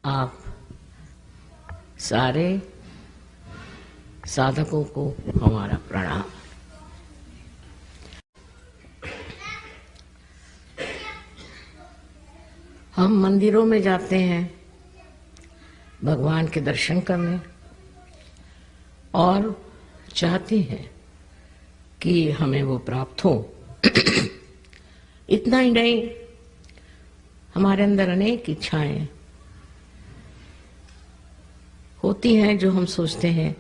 आप सारे साधकों को हमारा प्रणाम। हम मंदिरों में जाते हैं भगवान के दर्शन करने और चाहते हैं कि हमें वो प्राप्त हो। इतना ही नहीं, हमारे अंदर अनेक इच्छाएं होती हैं जो हम सोचते हैं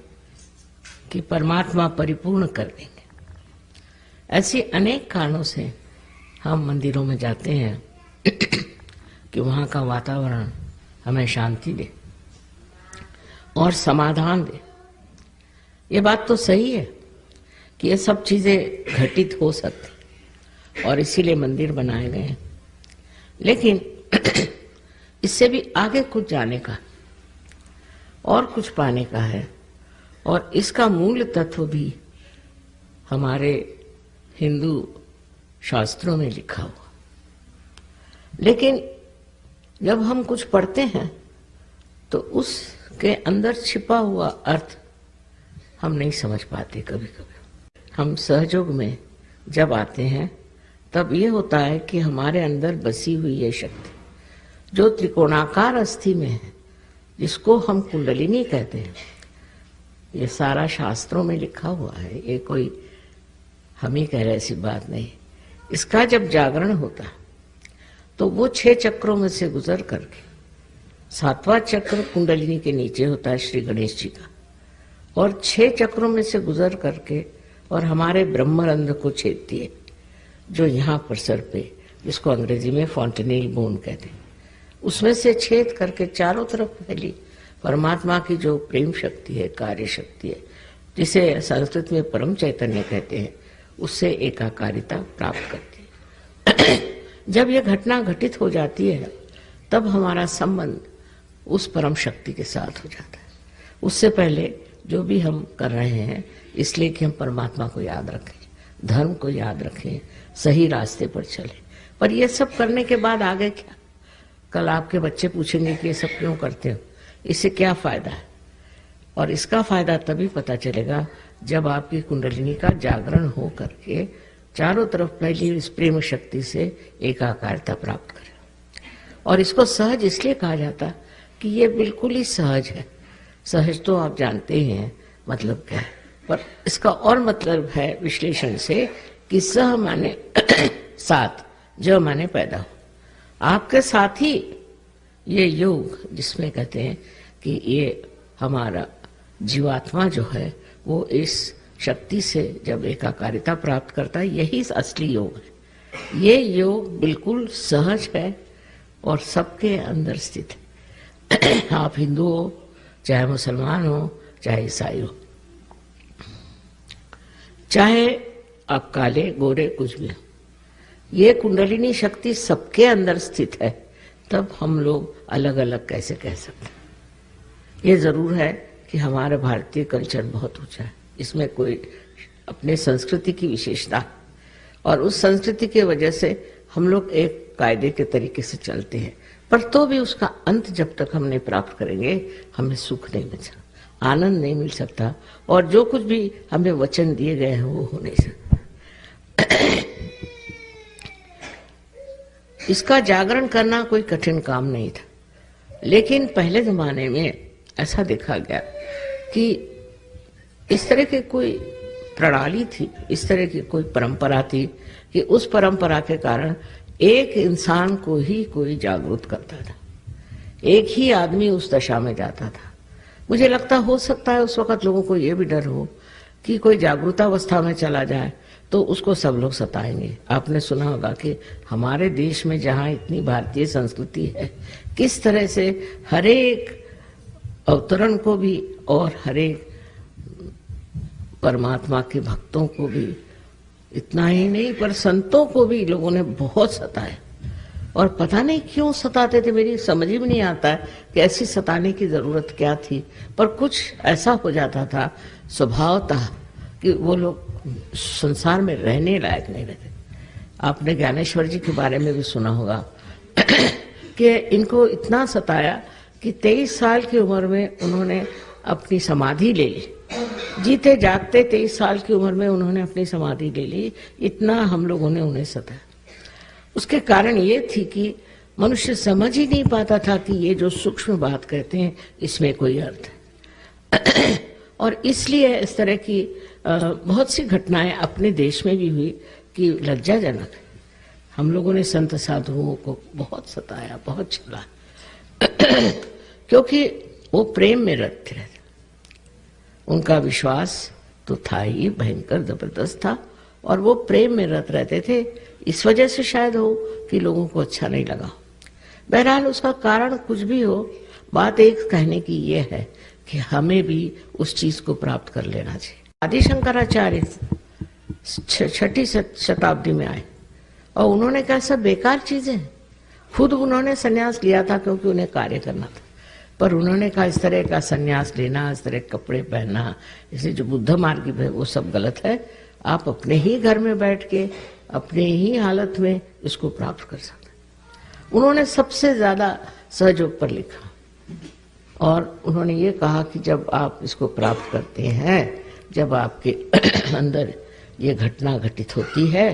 कि परमात्मा परिपूर्ण कर देंगे। ऐसे अनेक कारणों से हम मंदिरों में जाते हैं कि वहाँ का वातावरण हमें शांति दे और समाधान दे। ये बात तो सही है कि ये सब चीजें घटित हो सकती और इसीलिए मंदिर बनाए गए हैं, लेकिन इससे भी आगे कुछ जाने का और कुछ पाने का है, और इसका मूल तत्व भी हमारे हिंदू शास्त्रों में लिखा हुआ। लेकिन जब हम कुछ पढ़ते हैं तो उसके अंदर छिपा हुआ अर्थ हम नहीं समझ पाते। कभी कभी हम सहयोग में जब आते हैं तब ये होता है कि हमारे अंदर बसी हुई ये शक्ति जो त्रिकोणाकार अस्थि में है, जिसको हम कुंडलिनी कहते हैं, ये सारा शास्त्रों में लिखा हुआ है। ये कोई हम ही कह रहे ऐसी बात नहीं। इसका जब जागरण होता है तो वो 6 चक्रों में से गुजर करके 7वां चक्र कुंडलिनी के नीचे होता है श्री गणेश जी का, और 6 चक्रों में से गुजर करके और हमारे ब्रह्मरंध्र को छेदती है, जो यहाँ पर सर पे, जिसको अंग्रेजी में फॉन्टेनेल बोन कहते हैं, उसमें से छेद करके चारों तरफ फैली परमात्मा की जो प्रेम शक्ति है, कार्य शक्ति है, जिसे संस्कृत में परम चैतन्य कहते हैं, उससे एकाकारिता प्राप्त करती है। जब यह घटना घटित हो जाती है तब हमारा संबंध उस परम शक्ति के साथ हो जाता है। उससे पहले जो भी हम कर रहे हैं इसलिए कि हम परमात्मा को याद रखें, धर्म को याद रखें, सही रास्ते पर चले। पर यह सब करने के बाद आगे क्या? कल आपके बच्चे पूछेंगे कि ये सब क्यों करते हो, इससे क्या फायदा है? और इसका फायदा तभी पता चलेगा जब आपकी कुंडलिनी का जागरण हो करके चारों तरफ फैली इस प्रेम शक्ति से एकाकारता प्राप्त करें। और इसको सहज इसलिए कहा जाता कि ये बिल्कुल ही सहज है। सहज तो आप जानते ही हैं मतलब क्या है, पर इसका और मतलब है विश्लेषण से कि सह माने साथ, जो माने पैदा हो। आपके साथ ही ये योग, जिसमें कहते हैं कि ये हमारा जीवात्मा जो है वो इस शक्ति से जब एकाकारिता प्राप्त करता है, यही असली योग है। ये योग बिल्कुल सहज है और सबके अंदर स्थित है। आप हिंदू हो, चाहे मुसलमान हो, चाहे ईसाई हो, चाहे आप काले गोरे कुछ भी हो, ये कुंडलिनी शक्ति सबके अंदर स्थित है। तब हम लोग अलग अलग कैसे कह सकते हैं? ये जरूर है कि हमारा भारतीय कल्चर बहुत ऊंचा है, इसमें कोई अपने संस्कृति की विशेषता, और उस संस्कृति की वजह से हम लोग एक कायदे के तरीके से चलते हैं, पर तो भी उसका अंत जब तक हम नहीं प्राप्त करेंगे हमें सुख नहीं मिल सकता, आनंद नहीं मिल सकता, और जो कुछ भी हमें वचन दिए गए हैं वो हो नहीं सकता। इसका जागरण करना कोई कठिन काम नहीं था, लेकिन पहले जमाने में ऐसा देखा गया कि इस तरह की कोई प्रणाली थी, इस तरह की कोई परंपरा थी कि उस परंपरा के कारण एक इंसान को ही कोई जागरूक करता था, एक ही आदमी उस दशा में जाता था। मुझे लगता हो सकता है उस वक्त लोगों को ये भी डर हो कि कोई जागरूकतावस्था में चला जाए तो उसको सब लोग सताएंगे। आपने सुना होगा कि हमारे देश में जहाँ इतनी भारतीय संस्कृति है, किस तरह से हरेक अवतरण को भी और हरेक परमात्मा के भक्तों को भी, इतना ही नहीं पर संतों को भी लोगों ने बहुत सताया, और पता नहीं क्यों सताते थे, मेरी समझ ही नहीं आता है कि ऐसी सताने की जरूरत क्या थी। पर कुछ ऐसा हो जाता था स्वभावतः कि वो लोग संसार में रहने लायक नहीं रहते। आपने ज्ञानेश्वर जी के बारे में भी सुना होगा कि इनको इतना सताया कि 23 साल की उम्र में उन्होंने अपनी समाधि ले ली। जीते जागते 23 साल की उम्र में उन्होंने अपनी समाधि ले ली। इतना हम लोगों ने उन्हें सताया। उसके कारण ये थी कि मनुष्य समझ ही नहीं पाता था कि ये जो सूक्ष्म बात कहते हैं इसमें कोई अर्थ है। और इसलिए इस तरह की बहुत सी घटनाएं अपने देश में भी हुई कि लज्जाजनक है। हम लोगों ने संत साधुओं को बहुत सताया, बहुत छला, क्योंकि वो प्रेम में रत थे। उनका विश्वास तो था ही, भयंकर जबरदस्त था, और वो प्रेम में रत रहते थे। इस वजह से शायद हो कि लोगों को अच्छा नहीं लगा। बहरहाल उसका कारण कुछ भी हो, बात एक कहने की ये है कि हमें भी उस चीज को प्राप्त कर लेना चाहिए। आदि शंकराचार्य 6ठी शताब्दी में आए और उन्होंने कहा सब बेकार चीजें हैं। खुद उन्होंने संन्यास लिया था क्योंकि उन्हें कार्य करना था, पर उन्होंने कहा इस तरह का संन्यास लेना, इस तरह कपड़े पहनना, इसलिए जो बुद्ध मार्ग है वो सब गलत है। आप अपने ही घर में बैठ के अपने ही हालत में इसको प्राप्त कर सकते हैं। उन्होंने सबसे ज्यादा सहयोग पर लिखा और उन्होंने ये कहा कि जब आप इसको प्राप्त करते हैं, जब आपके अंदर ये घटना घटित होती है,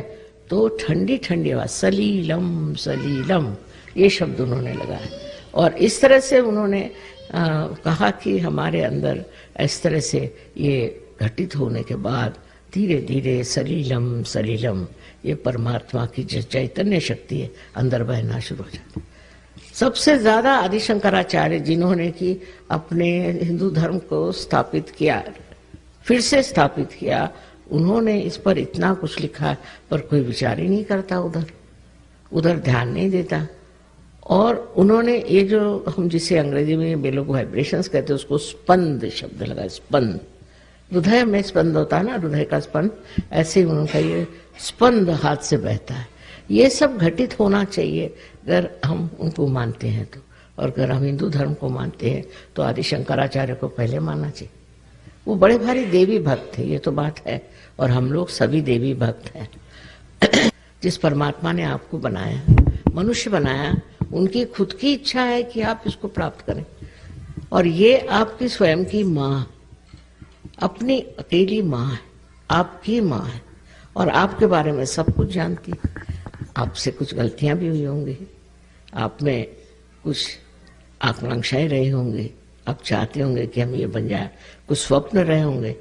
तो ठंडी ठंडी आवाज सलीलम सलीलम, ये शब्द उन्होंने लगाया। और इस तरह से उन्होंने कहा कि हमारे अंदर इस तरह से ये घटित होने के बाद धीरे धीरे सलीलम सलीलम, ये परमात्मा की जो चैतन्य शक्ति है अंदर बहना शुरू हो जाती है। सबसे ज्यादा आदि शंकराचार्य जिन्होंने कि अपने हिंदू धर्म को स्थापित किया, फिर से स्थापित किया, उन्होंने इस पर इतना कुछ लिखा है, पर कोई विचार ही नहीं करता, उधर ध्यान नहीं देता। और उन्होंने ये जो हम जिसे अंग्रेजी में बेलो वाइब्रेशंस कहते हैं, उसको स्पंद शब्द लगा। स्पंद, हृदय में स्पंद होता है ना, हृदय का स्पंद, ऐसे ही उन्होंने ये स्पंद हाथ से बहता है। ये सब घटित होना चाहिए अगर हम उनको मानते हैं तो। और अगर हम हिंदू धर्म को मानते हैं तो आदि शंकराचार्य को पहले मानना चाहिए। वो बड़े भारी देवी भक्त थे, ये तो बात है, और हम लोग सभी देवी भक्त हैं। जिस परमात्मा ने आपको बनाया, मनुष्य बनाया, उनकी खुद की इच्छा है कि आप इसको प्राप्त करें। और ये आपकी स्वयं की माँ, अपनी अकेली माँ है, आपकी माँ है, और आपके बारे में सब कुछ जानती है। आपसे कुछ गलतियां भी हुई होंगी, आप में कुछ आकांक्षाएं रही होंगी, आप चाहते होंगे कि हम ये बन जाए, कुछ स्वप्न रहे होंगे।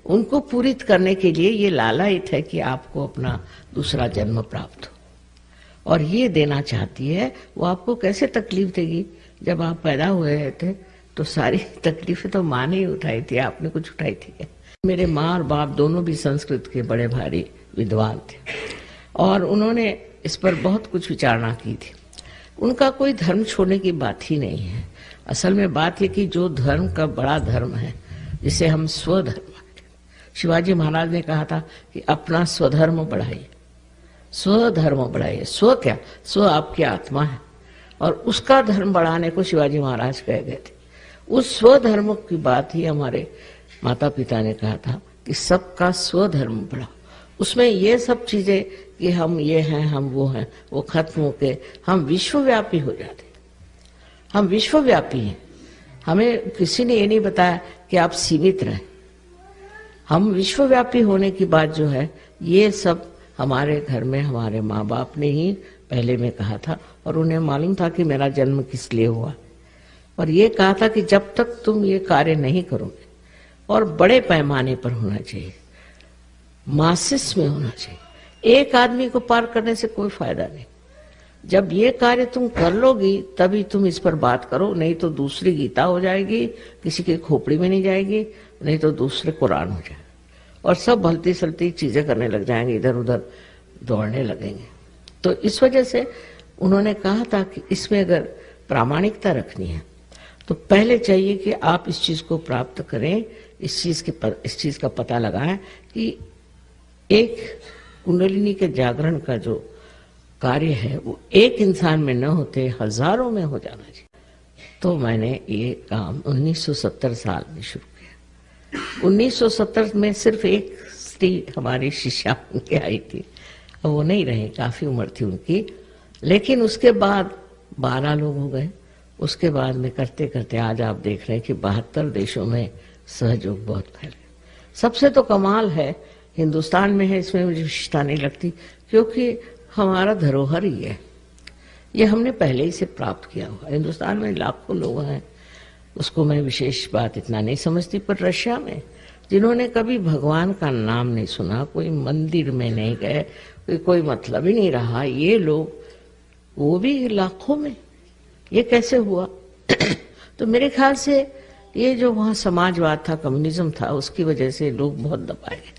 उनको पूरित करने के लिए ये लालायित है कि आपको अपना दूसरा जन्म प्राप्त हो, और ये देना चाहती है। वो आपको कैसे तकलीफ देगी? जब आप पैदा हुए थे तो सारी तकलीफें तो माँ ने ही उठाई थी, आपने कुछ उठाई थी क्या? मेरे माँ और बाप दोनों भी संस्कृत के बड़े भारी विद्वान थे, और उन्होंने इस पर बहुत कुछ विचारणा की थी। उनका कोई धर्म छोड़ने की बात ही नहीं है। असल में बात यह कि जो धर्म का बड़ा धर्म है, जिसे हम स्वधर्म, शिवाजी महाराज ने कहा था कि अपना स्वधर्म बढ़ाइए, स्वधर्म बढ़ाइए। स्व क्या? स्व आपकी आत्मा है, और उसका धर्म बढ़ाने को शिवाजी महाराज कह गए थे। उस स्वधर्म की बात ही हमारे माता पिता ने कहा था कि सबका स्वधर्म बढ़ाओ। उसमें ये सब चीजें कि हम ये हैं, हम वो हैं, वो खत्म होके हम विश्वव्यापी हो जाते। हम विश्वव्यापी हैं। हमें किसी ने ये नहीं बताया कि आप सीमित रहें। हम विश्वव्यापी होने की बात जो है, ये सब हमारे घर में हमारे माँ बाप ने ही पहले में कहा था, और उन्हें मालूम था कि मेरा जन्म किस लिए हुआ। और ये कहा था कि जब तक तुम ये कार्य नहीं करोगे, और बड़े पैमाने पर होना चाहिए, मासिस में होना चाहिए, एक आदमी को पार करने से कोई फायदा नहीं। जब ये कार्य तुम कर लोगी तभी तुम इस पर बात करो, नहीं तो दूसरी गीता हो जाएगी, किसी की खोपड़ी में नहीं जाएगी, नहीं तो दूसरे कुरान हो जाएगा, और सब भलती सलती चीजें करने लग जाएंगे, इधर उधर दौड़ने लगेंगे। तो इस वजह से उन्होंने कहा था कि इसमें अगर प्रामाणिकता रखनी है तो पहले चाहिए कि आप इस चीज को प्राप्त करें, इस चीज का पता लगाएं कि एक कुंडलिनी के जागरण का जो कार्य है वो एक इंसान में न होते हजारों में हो जाना चाहिए। तो मैंने ये काम 1970 साल में शुरू किया। 1970 में सिर्फ एक स्त्री हमारी शिष्या उनके आई थी, अब वो नहीं रहे, काफी उम्र थी उनकी, लेकिन उसके बाद 12 लोग हो गए, उसके बाद में करते करते आज आप देख रहे हैं कि 72 देशों में सहयोग बहुत फैल गया। सबसे तो कमाल है हिंदुस्तान में है, इसमें मुझे विशेषता नहीं लगती क्योंकि हमारा धरोहर ही है, ये हमने पहले ही से प्राप्त किया हुआ। हिंदुस्तान में लाखों लोग हैं, उसको मैं विशेष बात इतना नहीं समझती, पर रशिया में जिन्होंने कभी भगवान का नाम नहीं सुना, कोई मंदिर में नहीं गए, कोई मतलब ही नहीं रहा, ये लोग वो भी लाखों में, ये कैसे हुआ? तो मेरे ख्याल से ये जो वहाँ समाजवाद था, कम्युनिज्म था, उसकी वजह से लोग बहुत दबाए गए,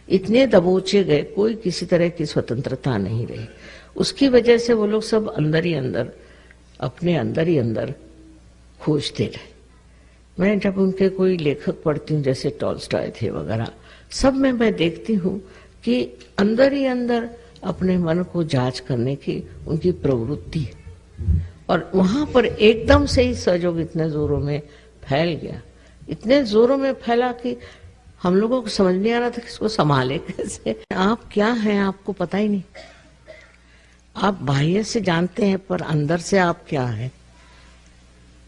इतने दबोचे गए, कोई किसी तरह की स्वतंत्रता नहीं रही। उसकी वजह से वो लोग सब अंदर ही अंदर, अपने अंदर ही अंदर खोजते रहे। मैं जब उनके कोई लेखक पढ़ती हूँ, जैसे टॉल्स्टॉय थे वगैरह, सब में मैं देखती हूँ कि अंदर ही अंदर अपने मन को जांच करने की उनकी प्रवृत्ति है। और वहां पर एकदम से ही सहयोग इतने जोरों में फैल गया, इतने जोरों में फैला कि हम लोगों को समझ नहीं आ रहा था कि इसको संभाले कैसे। आप क्या हैं आपको पता ही नहीं, आप बाह्य से जानते हैं पर अंदर से आप क्या हैं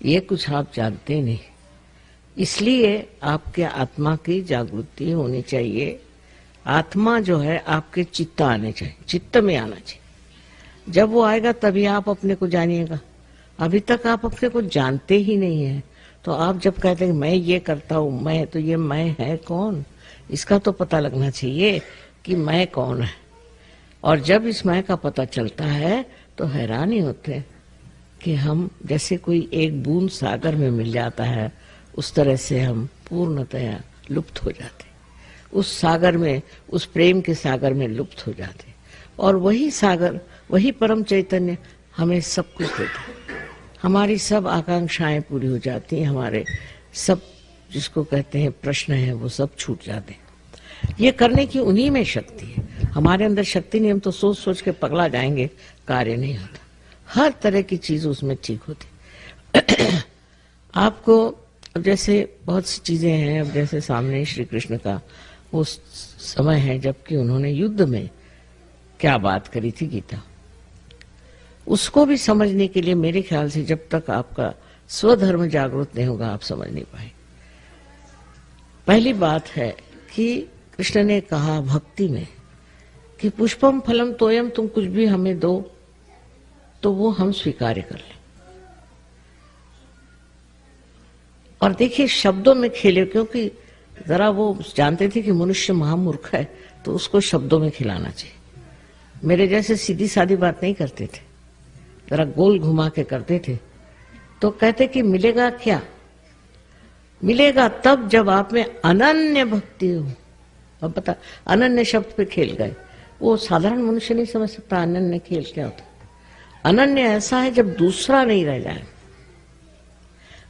ये कुछ आप जानते नहीं। इसलिए आपके आत्मा की जागृति होनी चाहिए। आत्मा जो है आपके चित्त आने चाहिए, चित्त में आना चाहिए। जब वो आएगा तभी आप अपने को जानिएगा। अभी तक आप अपने को जानते ही नहीं है, तो आप जब कहते हैं मैं ये करता हूँ, मैं, तो ये मैं है कौन, इसका तो पता लगना चाहिए कि मैं कौन है। और जब इस मैं का पता चलता है तो हैरान ही होते हैं कि हम जैसे कोई एक बूंद सागर में मिल जाता है, उस तरह से हम पूर्णतया लुप्त हो जाते, उस सागर में, उस प्रेम के सागर में लुप्त हो जाते। और वही सागर, वही परम चैतन्य हमें सब कुछ देता है। हमारी सब आकांक्षाएं पूरी हो जाती हैं, हमारे सब जिसको कहते हैं प्रश्न है वो सब छूट जाते हैं। ये करने की उन्हीं में शक्ति है, हमारे अंदर शक्ति नहीं। हम तो सोच सोच के पगला जाएंगे, कार्य नहीं होता। हर तरह की चीज उसमें ठीक होती। आपको अब जैसे बहुत सी चीजें हैं, अब जैसे सामने श्री कृष्ण का वो समय है जबकि उन्होंने युद्ध में क्या बात करी थी गीता, उसको भी समझने के लिए मेरे ख्याल से जब तक आपका स्वधर्म जागृत नहीं होगा आप समझ नहीं पाए। पहली बात है कि कृष्ण ने कहा भक्ति में कि पुष्पम फलम तोयम, तुम कुछ भी हमें दो तो वो हम स्वीकार कर लें। और देखिए शब्दों में खेले, क्योंकि जरा वो जानते थे कि मनुष्य महामूर्ख है, तो उसको शब्दों में खिलाना चाहिए। मेरे जैसे सीधी सादी बात नहीं करते थे, जरा गोल घुमा के करते थे। तो कहते कि मिलेगा क्या? मिलेगा तब जब आप में अनन्य भक्ति हो। अब बता, अनन्य शब्द पे खेल गए, वो साधारण मनुष्य नहीं समझ सकता अनन्य खेल क्या होता। अनन्य ऐसा है जब दूसरा नहीं रह जाए।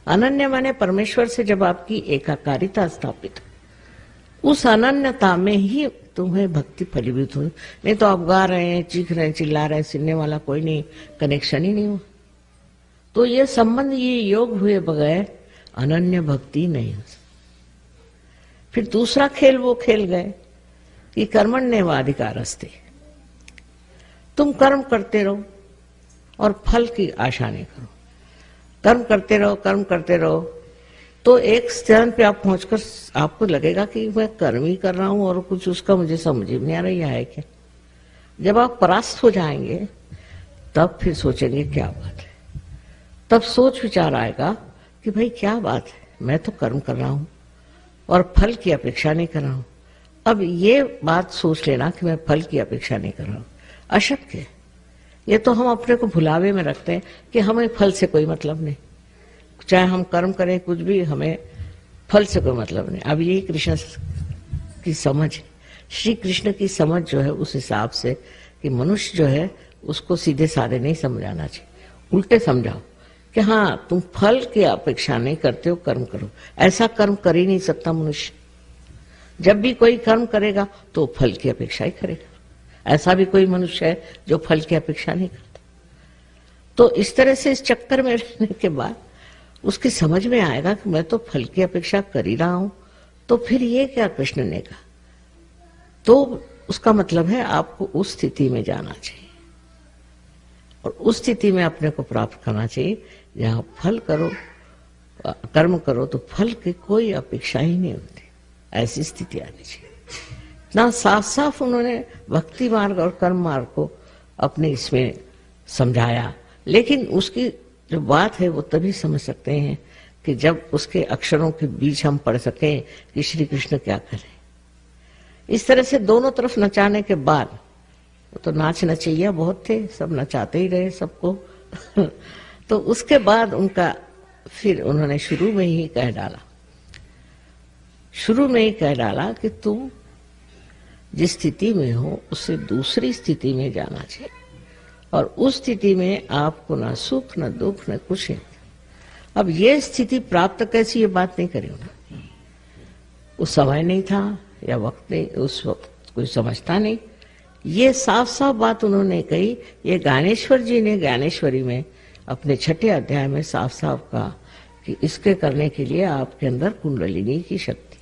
अनन्य माने परमेश्वर से जब आपकी एकाकारिता स्थापित हो, उस अनन्यता में ही तुम्हें भक्ति फलीभूत हुई। नहीं तो आप गा रहे हैं, चीख रहे हैं, चिल्ला रहे हैं, सुनने वाला कोई नहीं, कनेक्शन ही नहीं हुआ। तो ये संबंध, ये योग हुए बगैर अनन्य भक्ति नहीं हो सकती। फिर दूसरा खेल वो खेल गए कि कर्मण्येवाधिकारस्ते, तुम कर्म करते रहो और फल की आशा नहीं करो। कर्म करते रहो, कर्म करते रहो, तो एक चरण पे आप पहुंचकर आपको लगेगा कि मैं कर्म ही कर रहा हूं और कुछ उसका मुझे समझ ही नहीं आ रहा है क्या। जब आप परास्त हो जाएंगे तब फिर सोचेंगे क्या बात है, तब सोच विचार आएगा कि भाई क्या बात है, मैं तो कर्म कर रहा हूं और फल की अपेक्षा नहीं कर रहा हूं। अब ये बात सोच लेना कि मैं फल की अपेक्षा नहीं कर रहा हूं, अशक्य है। ये तो हम अपने को भुलावे में रखते हैं कि हमें फल से कोई मतलब नहीं, चाहे हम कर्म करें कुछ भी, हमें फल से कोई मतलब नहीं। अब यही कृष्ण की समझ है, श्री कृष्ण की समझ जो है उस हिसाब से कि मनुष्य जो है उसको सीधे साधे नहीं समझाना चाहिए, उल्टे समझाओ कि हाँ तुम फल की अपेक्षा नहीं करते हो, कर्म करो। ऐसा कर्म कर ही नहीं सकता मनुष्य। जब भी कोई कर्म करेगा तो फल की अपेक्षा ही करेगा। ऐसा भी कोई मनुष्य है जो फल की अपेक्षा नहीं करता। तो इस तरह से इस चक्कर में रहने के बाद उसकी समझ में आएगा कि मैं तो फल की अपेक्षा कर ही रहा हूं, तो फिर ये क्या कृष्ण ने कहा। तो उसका मतलब है आपको उस स्थिति में जाना चाहिए और उस स्थिति में अपने को प्राप्त करना चाहिए जहाँ फल करो, कर्म करो तो फल की कोई अपेक्षा ही नहीं होती, ऐसी स्थिति आनी चाहिए। इतना साफ साफ उन्होंने भक्ति मार्ग और कर्म मार्ग को अपने इसमें समझाया। लेकिन उसकी जो बात है वो तभी समझ सकते हैं कि जब उसके अक्षरों के बीच हम पढ़ सकें कि श्री कृष्ण क्या करें। इस तरह से दोनों तरफ नचाने के बाद, वो तो नाच नचैया बहुत थे, सब नचाते ही रहे सबको तो उसके बाद उनका फिर उन्होंने शुरू में ही कह डाला कि तुम जिस स्थिति में हो उससे दूसरी स्थिति में जाना चाहिए, और उस स्थिति में आपको ना सुख न दुख न कुछ है। अब ये स्थिति प्राप्त कैसी, ये बात नहीं करी उन्होंने। उस समय नहीं था या वक्त नहीं, उस वक्त कोई समझता नहीं। ये साफ साफ बात उन्होंने कही। ये ज्ञानेश्वर जी ने ज्ञानेश्वरी में अपने 6ठे अध्याय में साफ साफ कहा कि इसके करने के लिए आपके अंदर कुंडलिनी की शक्ति,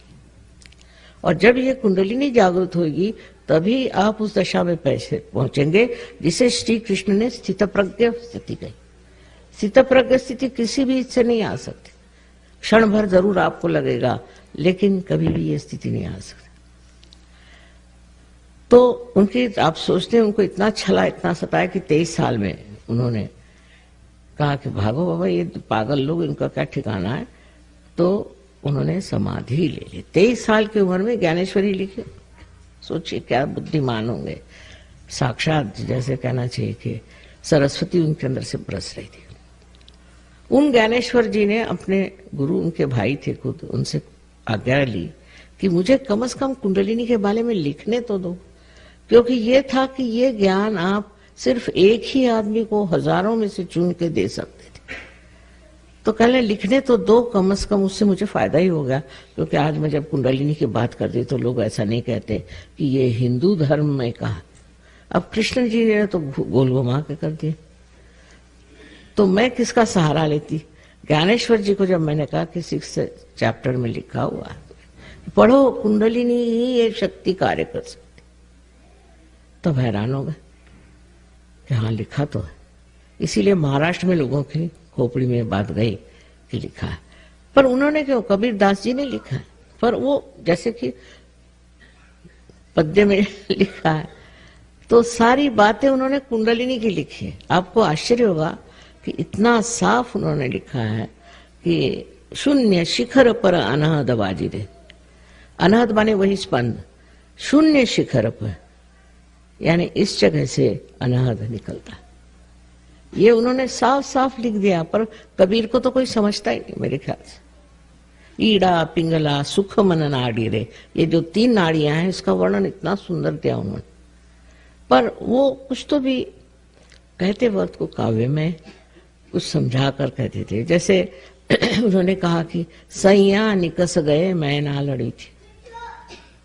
और जब ये कुंडलिनी जागृत होगी तभी आप उस दशा में पहुंचेंगे जिसे श्री कृष्ण ने स्थितप्रज्ञ स्थिति कही। स्थितप्रज्ञ स्थिति किसी भी से नहीं आ सकती, क्षण भर जरूर आपको लगेगा, लेकिन कभी भी ये स्थिति नहीं आ सकती। तो उनकी, आप सोचते हैं उनको इतना छला, इतना सताया कि 23 साल में उन्होंने कहा कि भागो बाबा, ये पागल लोग, इनका क्या ठिकाना है। तो उन्होंने समाधि ले ली। 23 साल की उम्र में ज्ञानेश्वरी लिखी। सोचिए क्या बुद्धिमान होंगे। साक्षात जैसे कहना चाहिए कि सरस्वती उनके अंदर से बरस रही थी। उन ज्ञानेश्वर जी ने अपने गुरु, उनके भाई थे खुद, उनसे आज्ञा ली कि मुझे कम से कम कुंडलिनी के बारे में लिखने तो दो, क्योंकि ये था कि ये ज्ञान आप सिर्फ एक ही आदमी को हजारों में से चुन के दे सकते थे। तो कहने लिखने तो दो कम से कम, उससे मुझे फायदा ही होगा। क्योंकि आज मैं जब कुंडलिनी की बात करती तो लोग ऐसा नहीं कहते कि ये हिंदू धर्म में कहा, अब कृष्ण जी ने तो गोल घुमा के कर दिया। तो मैं किसका सहारा लेती? ज्ञानेश्वर जी को जब मैंने कहा कि 6 चैप्टर में लिखा हुआ है, पढ़ो, कुंडलिनी ही ये शक्ति कार्य कर सकती, तो हैरान हो गए कि हाँ लिखा तो है। इसीलिए महाराष्ट्र में लोगों की खोपड़ी में बात गई कि लिखा है। पर उन्होंने क्यों, कबीर दास जी ने लिखा है, पर वो जैसे कि पद्य में लिखा है, तो सारी बातें उन्होंने कुंडलिनी की लिखी है। आपको आश्चर्य होगा कि इतना साफ उन्होंने लिखा है कि शून्य शिखर पर अनहद बाजिरे। अनहद माने वही स्पंद, शून्य शिखर पर, यानी इस जगह से अनहद निकलता। ये उन्होंने साफ साफ लिख दिया, पर कबीर को तो कोई समझता ही नहीं मेरे ख्याल से। ईड़ा पिंगला सुख मन नाड़ी रे, ये जो 3 नाड़ियां हैं, इसका वर्णन इतना सुंदर दिया उन्होंने। पर वो कुछ तो भी कहते वक्त को काव्य में कुछ समझा कर कहते थे। जैसे उन्होंने कहा कि सैया निकस गए मैं ना लड़ी थी।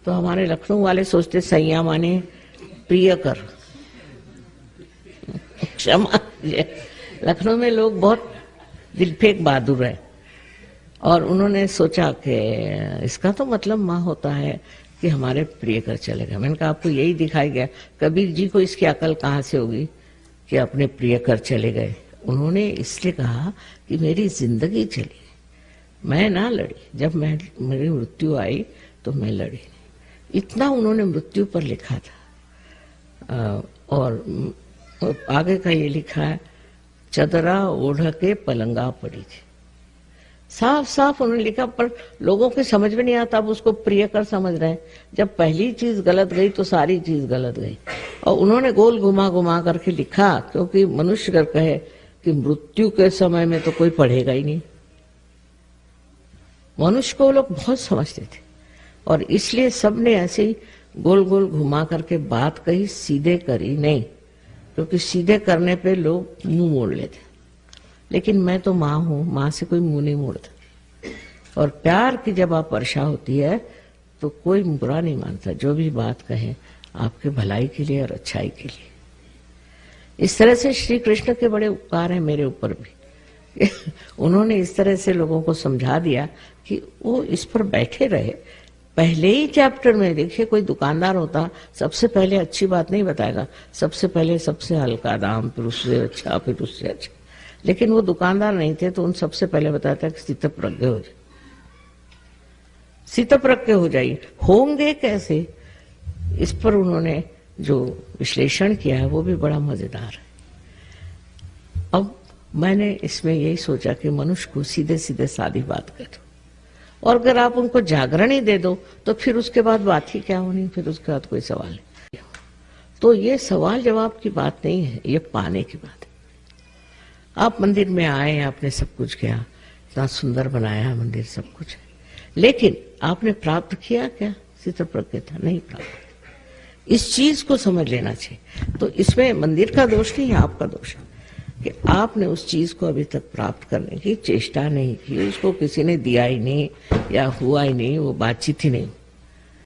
तो हमारे लखनऊ वाले सोचते सैया माने प्रिय कर, क्षमा। लखनऊ में लोग बहुत दिलफेक बहादुर है, और उन्होंने सोचा कि इसका तो मतलब माँ होता है कि हमारे प्रिय कर चले गए। मैंने कहा आपको यही दिखाई गया, कबीर जी को इसकी अकल कहाँ से होगी कि अपने प्रिय कर चले गए। उन्होंने इसलिए कहा कि मेरी जिंदगी चली, मैं ना लड़ी। जब मेरी मृत्यु आई तो मैं लड़ी नहीं। इतना उन्होंने मृत्यु पर लिखा था। और आगे का ये लिखा है, चदरा ओढ़ के पलंगा पड़ी थी। साफ साफ उन्होंने लिखा, पर लोगों के समझ में नहीं आता। अब उसको प्रिय कर समझ रहे हैं। जब पहली चीज गलत गई तो सारी चीज गलत गई। और उन्होंने गोल घुमा घुमा करके लिखा, क्योंकि मनुष्य अगर कहे कि मृत्यु के समय में तो कोई पढ़ेगा ही नहीं। मनुष्य को लोग बहुत समझते थे, और इसलिए सबने ऐसे ही गोल गोल घुमा करके बात कही, सीधे करी नहीं, क्योंकि सीधे करने पे लोग मुंह मोड़ लेते। लेकिन मैं तो माँ हूं, माँ से कोई मुंह नहीं मोड़ता। और प्यार की जब आप वर्षा होती है तो कोई बुरा नहीं मानता। जो भी बात कहे आपके भलाई के लिए और अच्छाई के लिए। इस तरह से श्री कृष्ण के बड़े उपकार हैं मेरे ऊपर भी। उन्होंने इस तरह से लोगों को समझा दिया कि वो इस पर बैठे रहे, पहले ही चैप्टर में देखिए, कोई दुकानदार होता सबसे पहले अच्छी बात नहीं बताएगा, सबसे पहले सबसे हल्का दाम, फिर उससे अच्छा, फिर उससे अच्छा। लेकिन वो दुकानदार नहीं थे तो उन सबसे पहले बताता कि स्थितप्रज्ञ हो जाए, स्थितप्रज्ञ हो जाइए। होंगे कैसे, इस पर उन्होंने जो विश्लेषण किया है वो भी बड़ा मजेदार है। अब मैंने इसमें यही सोचा कि मनुष्य को सीधे सीधे सादी बात कर दो, और अगर आप उनको जागरण ही दे दो तो फिर उसके बाद बात ही क्या होनी, फिर उसके बाद कोई सवाल नहीं। तो ये सवाल जवाब की बात नहीं है, ये पाने की बात है। आप मंदिर में आए, आपने सब कुछ किया, इतना सुंदर बनाया मंदिर, सब कुछ है, लेकिन आपने प्राप्त किया क्या? स्थितप्रज्ञता नहीं प्राप्त। इस चीज को समझ लेना चाहिए। तो इसमें मंदिर का दोष नहीं है, आपका दोष है कि आपने उस चीज को अभी तक प्राप्त करने की चेष्टा नहीं की, उसको किसी ने दिया ही नहीं या हुआ ही नहीं, वो बातचीत ही नहीं।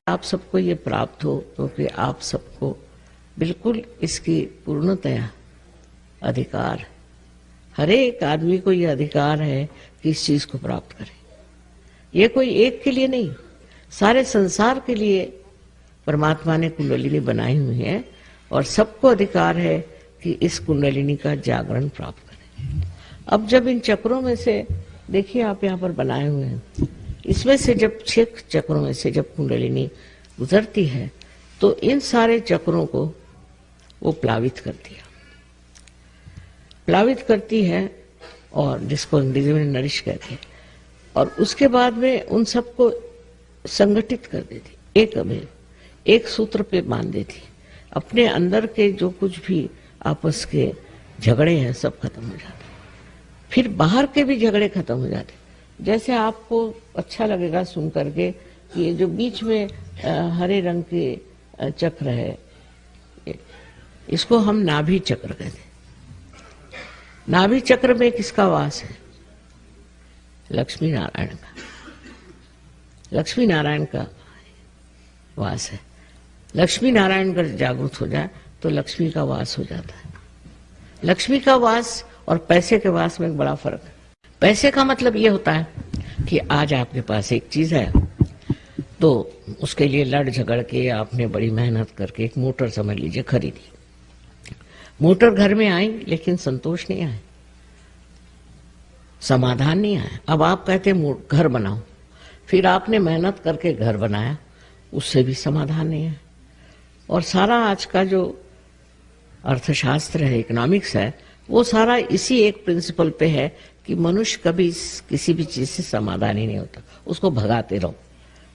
आप सबको ये प्राप्त हो क्योंकि आप सबको बिल्कुल इसकी पूर्णतया अधिकार है। हर एक आदमी को ये अधिकार है कि इस चीज को प्राप्त करे। ये कोई एक के लिए नहीं, सारे संसार के लिए परमात्मा ने कुंडलिनी बनाई हुई है, और सबको अधिकार है कि इस कुंडलिनी का जागरण प्राप्त करें। अब जब इन चक्रों में से देखिए, आप यहाँ पर बनाए हुए हैं, इसमें से जब 6 चक्रों में से जब कुंडलिनी गुजरती है तो इन सारे चक्रों को वो प्लावित करती है, प्लावित करती है, और जिसको अंग्रेजी में नरिश कहते हैं, और उसके बाद में उन सबको संगठित कर देती, एक अभेद, एक सूत्र पे बांध देती। अपने अंदर के जो कुछ भी आपस के झगड़े हैं सब खत्म हो जाते, फिर बाहर के भी झगड़े खत्म हो जाते। जैसे आपको अच्छा लगेगा सुन करके कि ये जो बीच में हरे रंग के चक्र है, इसको हम नाभि चक्र कहते हैं। नाभि चक्र में किसका वास है? लक्ष्मी नारायण का, लक्ष्मी नारायण का वास है। लक्ष्मी नारायण अगर जागृत हो जाए तो लक्ष्मी का वास हो जाता है। लक्ष्मी का वास और पैसे के वास में एक बड़ा फर्क है। पैसे का मतलब ये होता है कि आज आपके पास एक चीज है तो उसके लिए लड़ झगड़ के आपने बड़ी मेहनत करके एक मोटर समझ लीजिए खरीदी। मोटर घर में आई लेकिन संतोष नहीं आया, समाधान नहीं आया। अब आप कहते घर बनाओ, फिर आपने मेहनत करके घर बनाया, उससे भी समाधान नहीं है। और सारा आज का जो अर्थशास्त्र है, इकोनॉमिक्स है, वो सारा इसी एक प्रिंसिपल पे है कि मनुष्य कभी किसी भी चीज से समाधान ही नहीं होता, उसको भगाते रहो।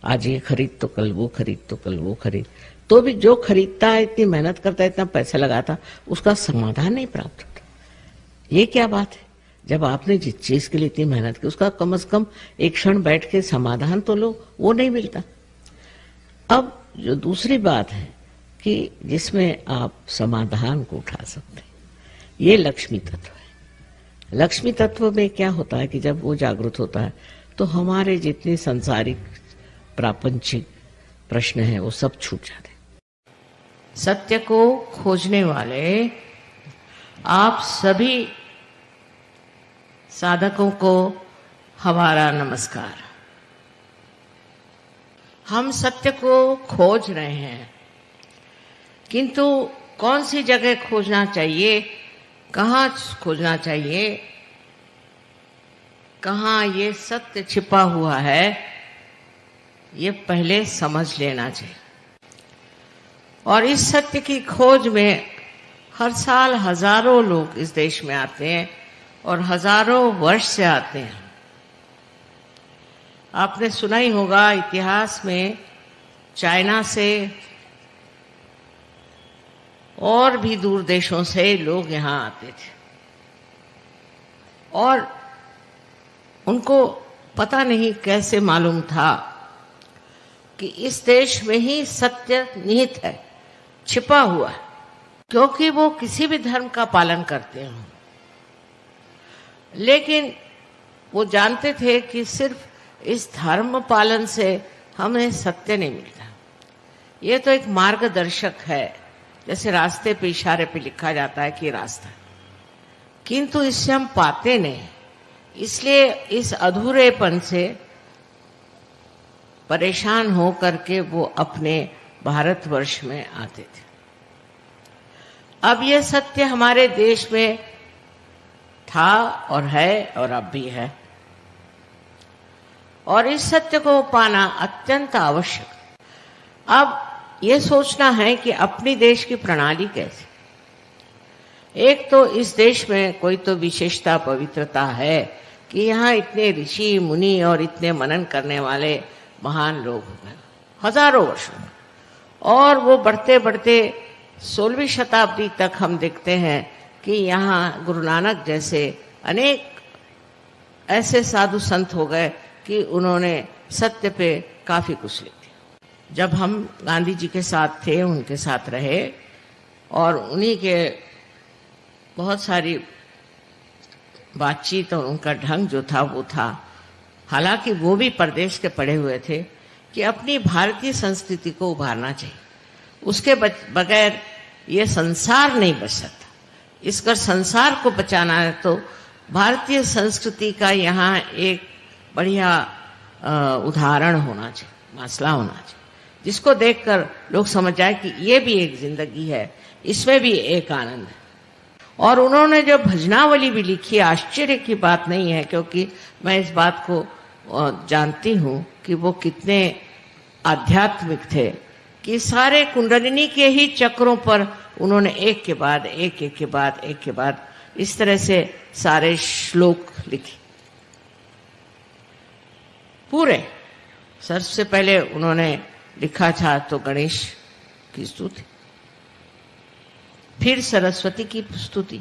आज ये खरीद तो कल वो खरीद, तो कल वो खरीद, तो भी जो खरीदता है, इतनी मेहनत करता है, इतना पैसा लगाता, उसका समाधान नहीं प्राप्त होता। ये क्या बात है? जब आपने जिस चीज के लिए इतनी मेहनत की, उसका कम से कम एक क्षण बैठ के समाधान तो लो, वो नहीं मिलता। अब जो दूसरी बात है कि जिसमें आप समाधान को उठा सकते हैं, ये लक्ष्मी तत्व है। लक्ष्मी तत्व में क्या होता है कि जब वो जागृत होता है तो हमारे जितने सांसारिक प्रापंचिक प्रश्न हैं वो सब छूट जाते हैं। सत्य को खोजने वाले आप सभी साधकों को हमारा नमस्कार। हम सत्य को खोज रहे हैं, किंतु कौन सी जगह खोजना चाहिए, कहाँ खोजना चाहिए, कहाँ ये सत्य छिपा हुआ है, ये पहले समझ लेना चाहिए। और इस सत्य की खोज में हर साल हजारों लोग इस देश में आते हैं और हजारों वर्ष से आते हैं। आपने सुना ही होगा इतिहास में चाइना से और भी दूर देशों से लोग यहाँ आते थे, और उनको पता नहीं कैसे मालूम था कि इस देश में ही सत्य निहित है, छिपा हुआ है, क्योंकि वो किसी भी धर्म का पालन करते हों। लेकिन वो जानते थे कि सिर्फ इस धर्म पालन से हमें सत्य नहीं मिलता। ये तो एक मार्गदर्शक है, जैसे रास्ते पे इशारे पे लिखा जाता है कि रास्ता, किंतु इससे हम पाते नहीं। इसलिए इस अधूरेपन से परेशान हो करके वो अपने भारतवर्ष में आते थे। अब ये सत्य हमारे देश में था और है और अब भी है, और इस सत्य को पाना अत्यंत आवश्यक। अब ये सोचना है कि अपनी देश की प्रणाली कैसी। एक तो इस देश में कोई तो विशेषता पवित्रता है कि यहाँ इतने ऋषि मुनि और इतने मनन करने वाले महान लोग हो गए हजारों वर्षों, और वो बढ़ते बढ़ते 16वीं शताब्दी तक हम देखते हैं कि यहाँ गुरु नानक जैसे अनेक ऐसे साधु संत हो गए कि उन्होंने सत्य पे काफी कुछ लिख दिया। जब हम गांधी जी के साथ थे, उनके साथ रहे, और उन्हीं के बहुत सारी बातचीत और उनका ढंग जो था वो था, हालांकि वो भी परदेश के पढ़े हुए थे, कि अपनी भारतीय संस्कृति को उभारना चाहिए, उसके बगैर ये संसार नहीं बच सकता। इसका संसार को बचाना है तो भारतीय संस्कृति का यहाँ एक बढ़िया उदाहरण होना चाहिए, मसला होना चाहिए, जिसको देखकर लोग समझ जाए कि ये भी एक जिंदगी है, इसमें भी एक आनंद है। और उन्होंने जो भजनावली भी लिखी, आश्चर्य की बात नहीं है, क्योंकि मैं इस बात को जानती हूँ कि वो कितने आध्यात्मिक थे, कि सारे कुंडलिनी के ही चक्रों पर उन्होंने एक के बाद एक, एक के बाद एक के बाद इस तरह से सारे श्लोक लिखे पूरे। सबसे पहले उन्होंने लिखा था तो गणेश की स्तुति, फिर सरस्वती की स्तुति।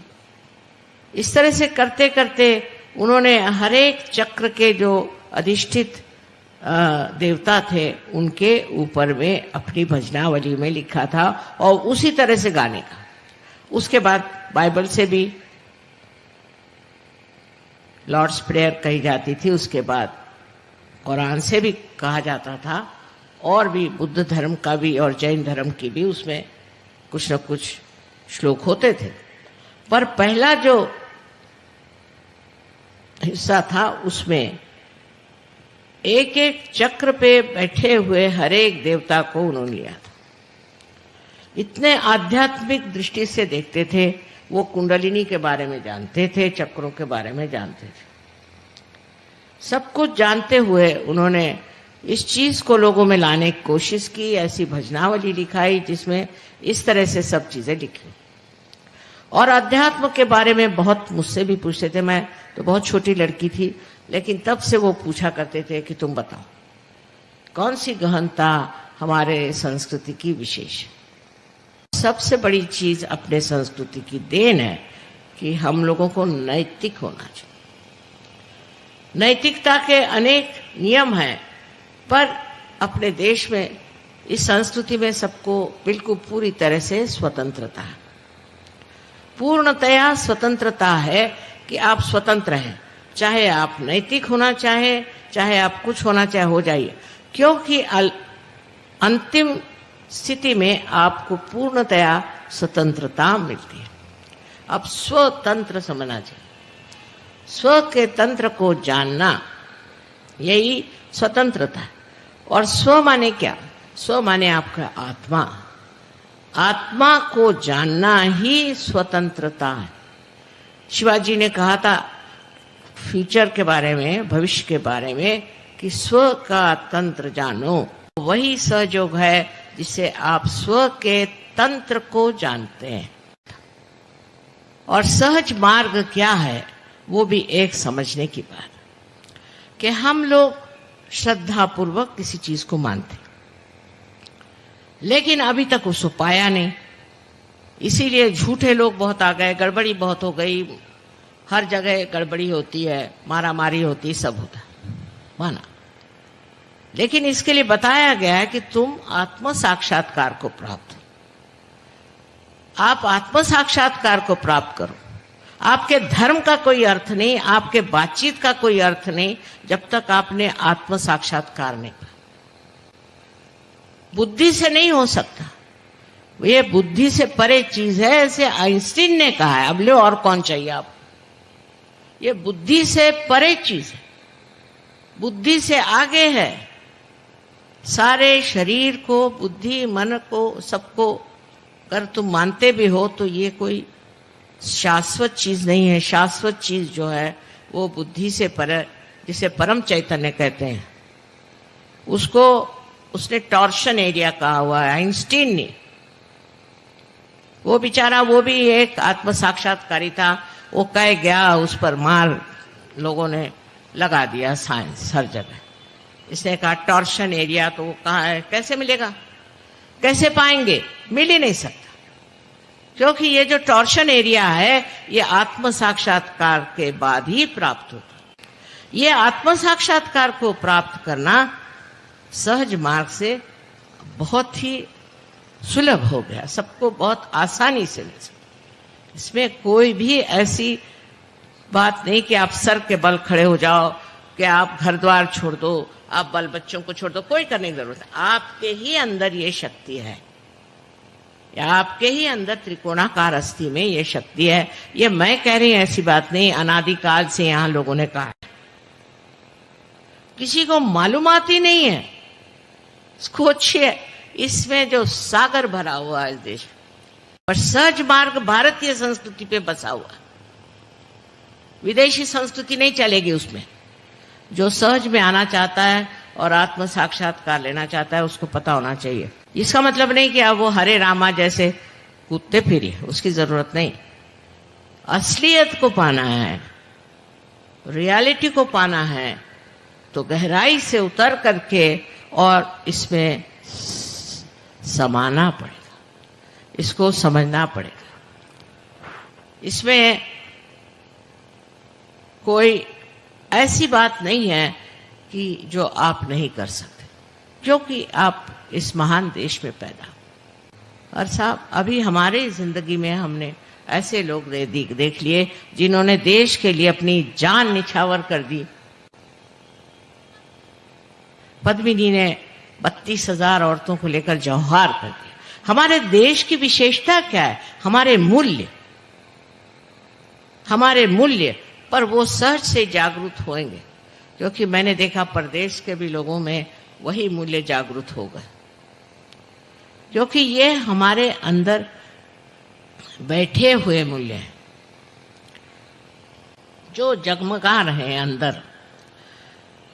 इस तरह से करते करते उन्होंने हर एक चक्र के जो अधिष्ठित देवता थे उनके ऊपर में अपनी भजनावली में लिखा था, और उसी तरह से गाने का। उसके बाद बाइबल से भी लॉर्ड्स प्रेयर कही जाती थी, उसके बाद कुरान से भी कहा जाता था, और भी बुद्ध धर्म का भी और जैन धर्म की भी उसमें कुछ न कुछ श्लोक होते थे। पर पहला जो हिस्सा था उसमें एक एक चक्र पे बैठे हुए हर एक देवता को उन्होंने लिया था। इतने आध्यात्मिक दृष्टि से देखते थे वो, कुंडलिनी के बारे में जानते थे, चक्रों के बारे में जानते थे, सब कुछ जानते हुए उन्होंने इस चीज को लोगों में लाने की कोशिश की। ऐसी भजनावली लिखाई जिसमें इस तरह से सब चीजें लिखी। और अध्यात्म के बारे में बहुत मुझसे भी पूछते थे। मैं तो बहुत छोटी लड़की थी, लेकिन तब से वो पूछा करते थे कि तुम बताओ कौन सी गहनता हमारे संस्कृति की विशेष है। सबसे बड़ी चीज अपने संस्कृति की देन है कि हम लोगों को नैतिक होना चाहिए। नैतिकता के अनेक नियम हैं, पर अपने देश में इस संस्कृति में सबको बिल्कुल पूरी तरह से स्वतंत्रता है, पूर्णतया स्वतंत्रता है कि आप स्वतंत्र हैं। चाहे आप नैतिक होना चाहे आप कुछ होना चाहे, हो जाइए, क्योंकि अंतिम स्थिति में आपको पूर्णतया स्वतंत्रता मिलती है। अब स्वतंत्र समझना चाहिए, स्व के तंत्र को जानना, यही स्वतंत्रता है। और स्व माने क्या? स्व माने आपका आत्मा। आत्मा को जानना ही स्वतंत्रता है। शिवाजी ने कहा था फ्यूचर के बारे में, भविष्य के बारे में, कि स्व का तंत्र जानो। वही सहयोग है जिससे आप स्व के तंत्र को जानते हैं। और सहज मार्ग क्या है वो भी एक समझने की बात, कि हम लोग श्रद्धापूर्वक किसी चीज को मानते, लेकिन अभी तक उसको पाया नहीं, इसीलिए झूठे लोग बहुत आ गए, गड़बड़ी बहुत हो गई, हर जगह गड़बड़ी होती है, मारा मारी होती, सब होता है, माना। लेकिन इसके लिए बताया गया है कि तुम आत्म साक्षात्कार को प्राप्त, आप आत्म साक्षात्कार को प्राप्त करो। आपके धर्म का कोई अर्थ नहीं, आपके बातचीत का कोई अर्थ नहीं जब तक आपने आत्म साक्षात्कार नहीं किया। बुद्धि से नहीं हो सकता, ये बुद्धि से परे चीज है, ऐसे आइंस्टीन ने कहा है। अब लो और कौन चाहिए आप? ये बुद्धि से परे चीज है, बुद्धि से आगे है। सारे शरीर को, बुद्धि, मन को, सबको अगर तुम मानते भी हो तो ये कोई शाश्वत चीज नहीं है। शाश्वत चीज जो है वो बुद्धि से पर, जिसे परम चैतन्य कहते हैं, उसको उसने टॉर्शन एरिया कहा हुआ है आइंस्टीन ने। वो बेचारा, वो भी एक आत्म साक्षात्कारी था, वो कह गया, उस पर मार लोगों ने लगा दिया, साइंस हर जगह। इसने कहा टॉर्शन एरिया, तो वो कहाँ है, कैसे मिलेगा, कैसे पाएंगे, मिल ही नहीं सकता, क्योंकि ये जो टॉर्शन एरिया है ये आत्म साक्षात्कार के बाद ही प्राप्त होता है। ये आत्म साक्षात्कार को प्राप्त करना सहज मार्ग से बहुत ही सुलभ हो गया, सबको बहुत आसानी से मिल सकता। इसमें कोई भी ऐसी बात नहीं कि आप सर के बल खड़े हो जाओ, कि आप घर द्वार छोड़ दो, आप बाल बच्चों को छोड़ दो, कोई करने की जरूरत है। आपके ही अंदर ये शक्ति है, या आपके ही अंदर त्रिकोणाकार अस्थि में ये शक्ति है। ये मैं कह रही हूं, ऐसी बात नहीं, अनादिकाल से यहां लोगों ने कहा है। किसी को मालूमात ही नहीं है, सोचिए इसमें जो सागर भरा हुआ है इस देश में। और सहज मार्ग भारतीय संस्कृति पे बसा हुआ है, विदेशी संस्कृति नहीं चलेगी उसमें। जो सहज में आना चाहता है और आत्म साक्षात्कार लेना चाहता है, उसको पता होना चाहिए। इसका मतलब नहीं कि अब वो हरे रामा जैसे कूदते फिरे, उसकी जरूरत नहीं। असलियत को पाना है, रियलिटी को पाना है, तो गहराई से उतर करके और इसमें समाना पड़ेगा, इसको समझना पड़ेगा। इसमें कोई ऐसी बात नहीं है कि जो आप नहीं कर सकते, क्योंकि आप इस महान देश में पैदा। और साहब, अभी हमारे जिंदगी में हमने ऐसे लोग देख लिए जिन्होंने देश के लिए अपनी जान निछावर कर दी। पद्मिनी ने 32,000 औरतों को लेकर जौहार कर दिया। हमारे देश की विशेषता क्या है, हमारे मूल्य पर वो सहज से जागरूक होंगे, क्योंकि मैंने देखा परदेश के भी लोगों में वही मूल्य जागरूक हो गए, क्योंकि ये हमारे अंदर बैठे हुए मूल्य हैं जो जगमगा रहे हैं अंदर,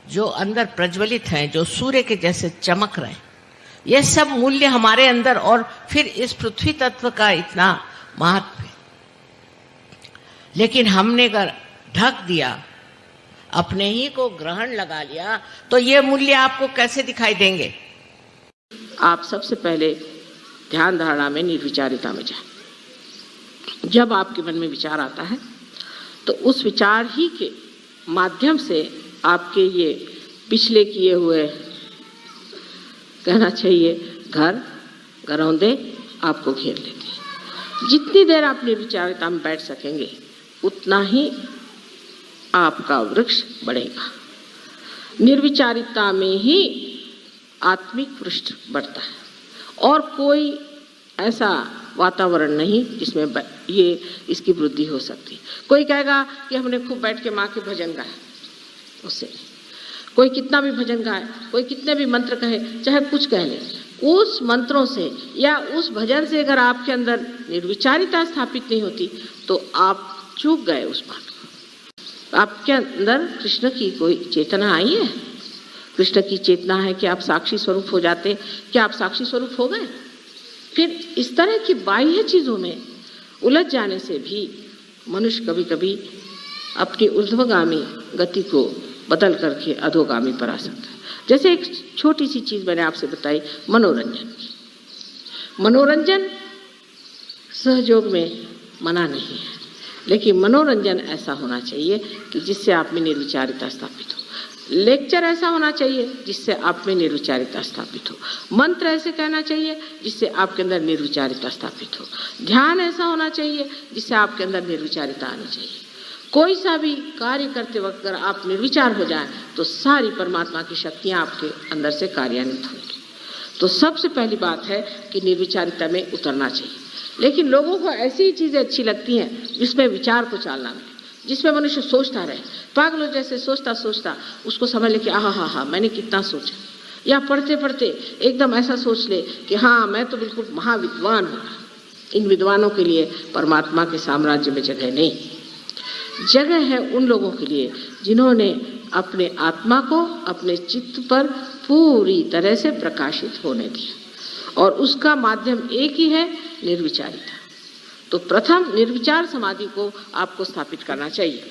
जो अंदर प्रज्वलित हैं, जो सूर्य के जैसे चमक रहे हैं। ये सब मूल्य हमारे अंदर, और फिर इस पृथ्वी तत्व का इतना महत्व है। लेकिन हमने अगर ढक दिया, अपने ही को ग्रहण लगा लिया, तो ये मूल्य आपको कैसे दिखाई देंगे। आप सबसे पहले ध्यान धारणा में, निर्विचारिता में जाए। जब आपके मन में विचार आता है तो उस विचार ही के माध्यम से आपके ये पिछले किए हुए, कहना चाहिए, घरौंदे आपको घेर लेते हैं। जितनी देर आप निर्विचारिता में बैठ सकेंगे उतना ही आपका वृक्ष बढ़ेगा। निर्विचारिता में ही आत्मिक वृक्ष बढ़ता है, और कोई ऐसा वातावरण नहीं जिसमें ये इसकी वृद्धि हो सकती। कोई कहेगा कि हमने खूब बैठ के माँ के भजन गाए, उससे कोई कितना भी भजन गाए, कोई कितने भी मंत्र कहे, चाहे कुछ कह ले, उस मंत्रों से या उस भजन से अगर आपके अंदर निर्विचारिता स्थापित नहीं होती तो आप चूक गए उस बात को। आपके अंदर कृष्ण की कोई चेतना आई है, कृष्ण की चेतना है कि आप साक्षी स्वरूप हो जाते, क्या आप साक्षी स्वरूप हो गए? फिर इस तरह की बाह्य चीजों में उलझ जाने से भी मनुष्य कभी कभी अपनी ऊर्ध्वगामी गति को बदल करके अधोगामी पर आ सकता है। जैसे एक छोटी सी चीज मैंने आपसे बताई, मनोरंजन सहयोग में मना नहीं है, लेकिन मनोरंजन ऐसा होना चाहिए कि जिससे आप में निर्विचारिता स्थापित हो। लेक्चर ऐसा होना चाहिए जिससे आप में निर्विचारिता स्थापित हो। मंत्र ऐसे कहना चाहिए जिससे आपके अंदर निर्विचारिता स्थापित हो। ध्यान ऐसा होना चाहिए जिससे आपके अंदर निर्विचारिता आनी चाहिए। कोई सा भी कार्य करते वक्त अगर आप निर्विचार हो जाएं तो सारी परमात्मा की शक्तियां आपके अंदर से कार्यान्वित होंगी। तो सबसे पहली बात है कि निर्विचारिता में उतरना चाहिए। लेकिन लोगों को ऐसी चीजें अच्छी लगती हैं जिसमें विचार को चालना मिले, जिसमें मनुष्य सोचता रहे, पागलों जैसे सोचता सोचता उसको समझ ले कि आहा हा मैंने कितना सोचा। या पढ़ते पढ़ते एकदम ऐसा सोच ले कि हाँ मैं तो बिल्कुल महाविद्वान हूँ। इन विद्वानों के लिए परमात्मा के साम्राज्य में जगह नहीं। जगह है उन लोगों के लिए जिन्होंने अपने आत्मा को अपने चित्त पर पूरी तरह से प्रकाशित होने दिया, और उसका माध्यम एक ही है, निर्विचारिता। तो प्रथम निर्विचार समाधि को आपको स्थापित करना चाहिए।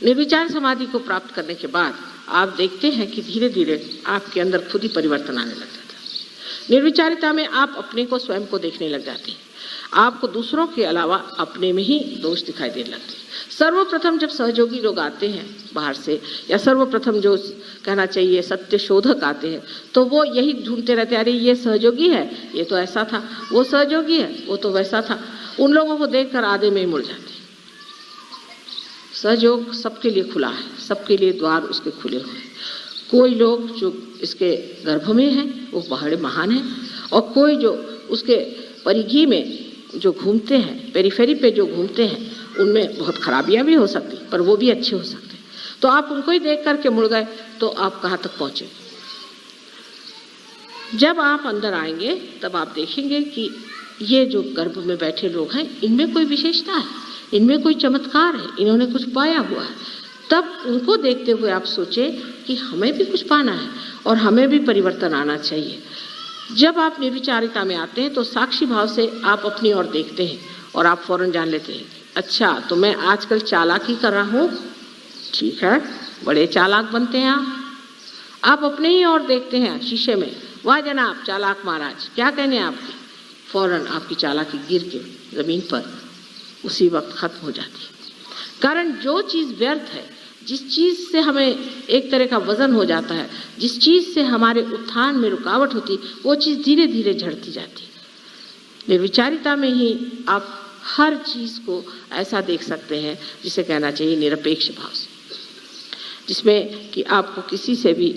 निर्विचार समाधि को प्राप्त करने के बाद आप देखते हैं कि धीरे धीरे आपके अंदर खुद ही परिवर्तन आने लग जाता है। निर्विचारिता में आप अपने को स्वयं को देखने लग जाते हैं। आपको दूसरों के अलावा अपने में ही दोष दिखाई देने लगते हैं। सर्वप्रथम जब सहयोगी लोग आते हैं बाहर से, या सर्वप्रथम जो कहना चाहिए सत्य शोधक आते हैं, तो वो यही ढूंढते रहते हैं, अरे ये सहयोगी है, ये तो ऐसा था, वो सहयोगी है, वो तो वैसा था। उन लोगों को देखकर आधे में ही मुड़ जाते हैं। सहयोग सबके लिए खुला है, सबके लिए द्वार उसके खुले हुए हैं। कोई लोग जो इसके गर्भ में हैं वो बड़े महान हैं, और कोई जो उसके परिधि में जो घूमते हैं, पेरीफेरी पे जो घूमते हैं, उनमें बहुत खराबियां भी हो सकती, पर वो भी अच्छे हो सकते हैं। तो आप उनको ही देख करके मुड़ गए तो आप कहाँ तक पहुँचे। जब आप अंदर आएंगे तब आप देखेंगे कि ये जो गर्भ में बैठे लोग हैं, इनमें कोई विशेषता है, इनमें कोई चमत्कार है, इन्होंने कुछ पाया हुआ है। तब उनको देखते हुए आप सोचे कि हमें भी कुछ पाना है और हमें भी परिवर्तन आना चाहिए। जब आप निर्विचारिता में आते हैं तो साक्षी भाव से आप अपनी ओर देखते हैं और आप फौरन जान लेते हैं, अच्छा तो मैं आजकल चालाकी कर रहा हूँ, ठीक है, बड़े चालाक बनते हैं आप अपने ही ओर देखते हैं शीशे में, वाह जनाब चालाक महाराज, क्या कहने हैं आपके। फौरन आपकी चालाकी गिर के जमीन पर उसी वक्त खत्म हो जाती है। कारण जो चीज़ व्यर्थ है, जिस चीज़ से हमें एक तरह का वजन हो जाता है, जिस चीज़ से हमारे उत्थान में रुकावट होती, वो चीज़ धीरे धीरे झड़ती जाती है। निर्विचारिता में ही आप हर चीज़ को ऐसा देख सकते हैं जिसे कहना चाहिए निरपेक्ष भाव से, जिसमें कि आपको किसी से भी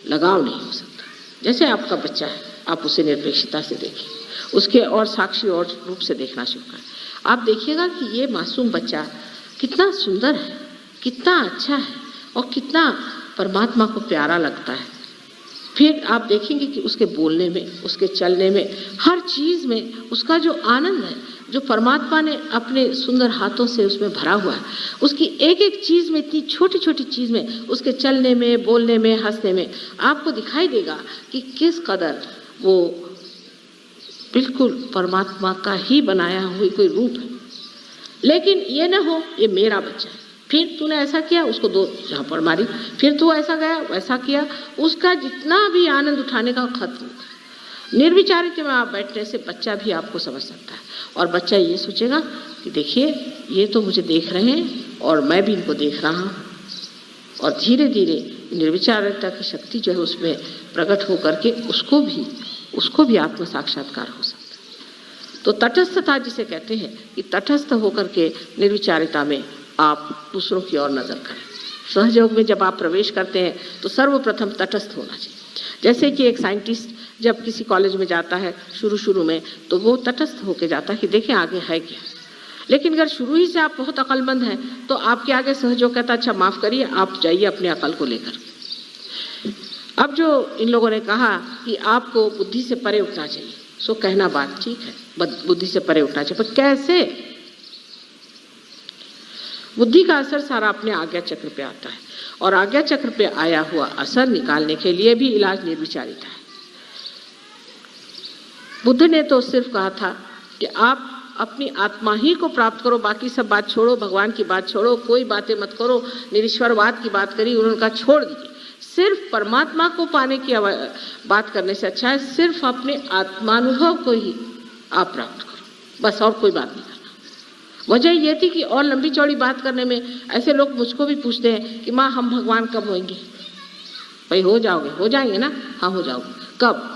लगाव नहीं हो सकता। जैसे आपका बच्चा है, आप उसे निरपेक्षता से देखें, उसके और साक्षी और रूप से देखना शुरू करें। आप देखिएगा कि ये मासूम बच्चा कितना सुंदर है, कितना अच्छा है और कितना परमात्मा को प्यारा लगता है। फिर आप देखेंगे कि उसके बोलने में, उसके चलने में, हर चीज़ में उसका जो आनंद है, जो परमात्मा ने अपने सुंदर हाथों से उसमें भरा हुआ है, उसकी एक एक चीज़ में, इतनी छोटी छोटी चीज़ में, उसके चलने में, बोलने में, हंसने में आपको दिखाई देगा कि किस कदर वो बिल्कुल परमात्मा का ही बनाया हुआ कोई रूप है। लेकिन ये न हो ये मेरा बच्चा है, फिर तूने ऐसा किया, उसको दो झापड़ मारी, फिर तू ऐसा गया वैसा किया, उसका जितना भी आनंद उठाने का खत्म। निर्विचारिता में आप बैठने से बच्चा भी आपको समझ सकता है, और बच्चा ये सोचेगा कि देखिए ये तो मुझे देख रहे हैं और मैं भी इनको देख रहा हूँ, और धीरे धीरे निर्विचारिता की शक्ति जो है उसमें प्रकट होकर के उसको भी आत्म साक्षात्कार हो सकता है। तो तटस्थता जिसे कहते हैं कि तटस्थ होकर के निर्विचारिता में आप दूसरों की ओर नजर करें। सहयोग में जब आप प्रवेश करते हैं तो सर्वप्रथम तटस्थ होना चाहिए। जैसे कि एक साइंटिस्ट जब किसी कॉलेज में जाता है शुरू में, तो वो तटस्थ होकर जाता है कि देखें आगे है क्या। लेकिन अगर शुरू ही से आप बहुत अकलमंद हैं तो आपके आगे सहयोग कहता अच्छा माफ करिए, आप जाइए अपने अकल को लेकर। अब जो इन लोगों ने कहा कि आपको बुद्धि से परे उठना चाहिए, सो कहना बात ठीक है, बुद्धि से परे उठना चाहिए, पर कैसे। बुद्धि का असर सारा अपने आज्ञा चक्र पे आता है, और आज्ञा चक्र पे आया हुआ असर निकालने के लिए भी इलाज निर्विचारिता है। बुद्ध ने तो सिर्फ कहा था कि आप अपनी आत्मा ही को प्राप्त करो, बाकी सब बात छोड़ो, भगवान की बात छोड़ो, कोई बातें मत करो। निरीश्वरवाद की बात करी, उन्होंने कहा छोड़ दीजिए, सिर्फ परमात्मा को पाने की बात करने से अच्छा है सिर्फ अपने आत्मानुभव को ही आप प्राप्त करो, बस और कोई बात नहीं करना। वजह ये थी कि और लंबी चौड़ी बात करने में ऐसे लोग मुझको भी पूछते हैं कि माँ हम भगवान कब होंगे। भाई हो जाओगे, हो जाएंगे ना, हाँ हो जाओगे, कब,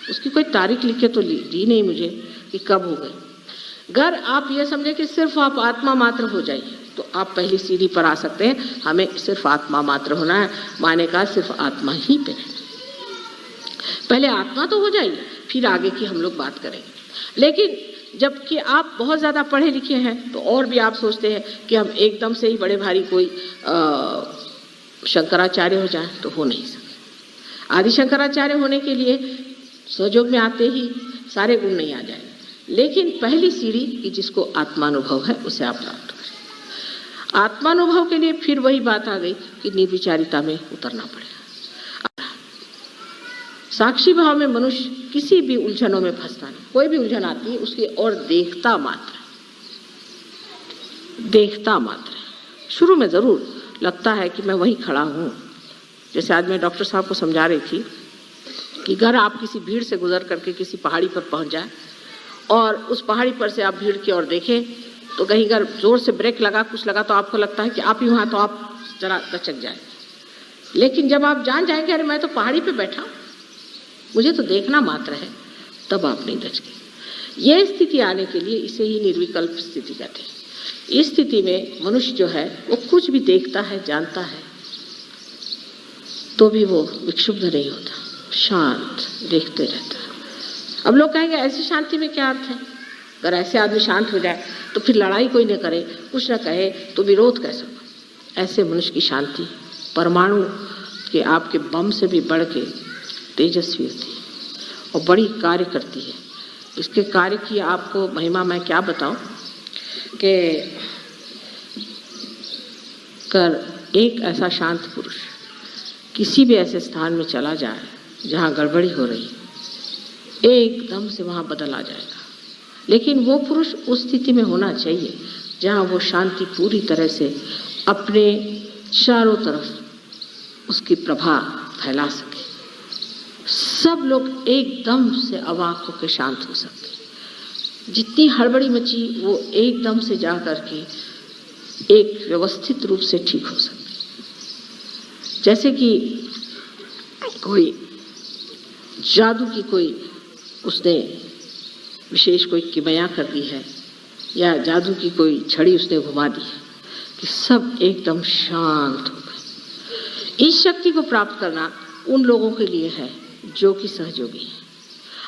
उसकी कोई तारीख लिख के तो दी नहीं मुझे कि कब हो गए। अगर आप ये समझे कि सिर्फ आप आत्मा मात्र हो जाइए तो आप पहली सीढ़ी पर आ सकते हैं। हमें सिर्फ आत्मा मात्र होना है, माने का सिर्फ आत्मा ही पे रहना। पहले आत्मा तो हो जाइए, फिर आगे की हम लोग बात करेंगे। लेकिन जबकि आप बहुत ज़्यादा पढ़े लिखे हैं तो और भी आप सोचते हैं कि हम एकदम से ही बड़े भारी कोई शंकराचार्य हो जाए, तो हो नहीं सकते। आदि शंकराचार्य होने के लिए सहयोग में आते ही सारे गुण नहीं आ जाएंगे, लेकिन पहली सीढ़ी कि जिसको आत्मानुभव है उसे आप प्राप्त करें। आत्मानुभव के लिए फिर वही बात आ गई कि निर्विचारिता में उतरना पड़ेगा। साक्षी भाव में मनुष्य किसी भी उलझनों में फंसता नहीं। कोई भी उलझन आती है उसकी और देखता मात्र है। शुरू में जरूर लगता है कि मैं वहीं खड़ा हूं। जैसे आज मैं डॉक्टर साहब को समझा रही थी कि अगर आप किसी भीड़ से गुजर करके किसी पहाड़ी पर पहुंच जाए और उस पहाड़ी पर से आप भीड़ की ओर देखें तो कहीं अगर जोर से ब्रेक लगा कुछ लगा तो आपको लगता है कि आप ही वहां, तो आप जरा दचक जाए। लेकिन जब आप जान जाएंगे अरे मैं तो पहाड़ी पे बैठा हूं, मुझे तो देखना मात्र है, तब आप नहीं दचके। यह स्थिति आने के लिए इसे ही निर्विकल्प स्थिति कहते हैं। इस स्थिति में मनुष्य जो है वो कुछ भी देखता है, जानता है, तो भी वो विक्षुब्ध नहीं होता, शांत देखते रहता है। अब लोग कहेंगे ऐसी शांति में क्या अर्थ है? अगर ऐसे आदमी शांत हो जाए तो फिर लड़ाई कोई न करे, कुछ न कहे तो विरोध कैसे होगा? ऐसे मनुष्य की शांति परमाणु के आपके बम से भी बढ़ के तेजस्वी होती है और बड़ी कार्य करती है। इसके कार्य की आपको महिमा मैं क्या बताऊं कि एक ऐसा शांत पुरुष किसी भी ऐसे स्थान में चला जाए जहां गड़बड़ी हो रही, एकदम से वहां बदल आ जाएगा। लेकिन वो पुरुष उस स्थिति में होना चाहिए जहां वो शांति पूरी तरह से अपने चारों तरफ उसकी प्रभा फैला सके, सब लोग एकदम से अवाक होकर शांत हो सकते। जितनी हड़बड़ी मची वो एकदम से जा करके एक व्यवस्थित रूप से ठीक हो सकते। जैसे कि कोई जादू की कोई उसने विशेष कोई किमया कर दी है या जादू की कोई छड़ी उसने घुमा दी है कि सब एकदम शांत हो गए। इस शक्ति को प्राप्त करना उन लोगों के लिए है जो कि सहयोगी है।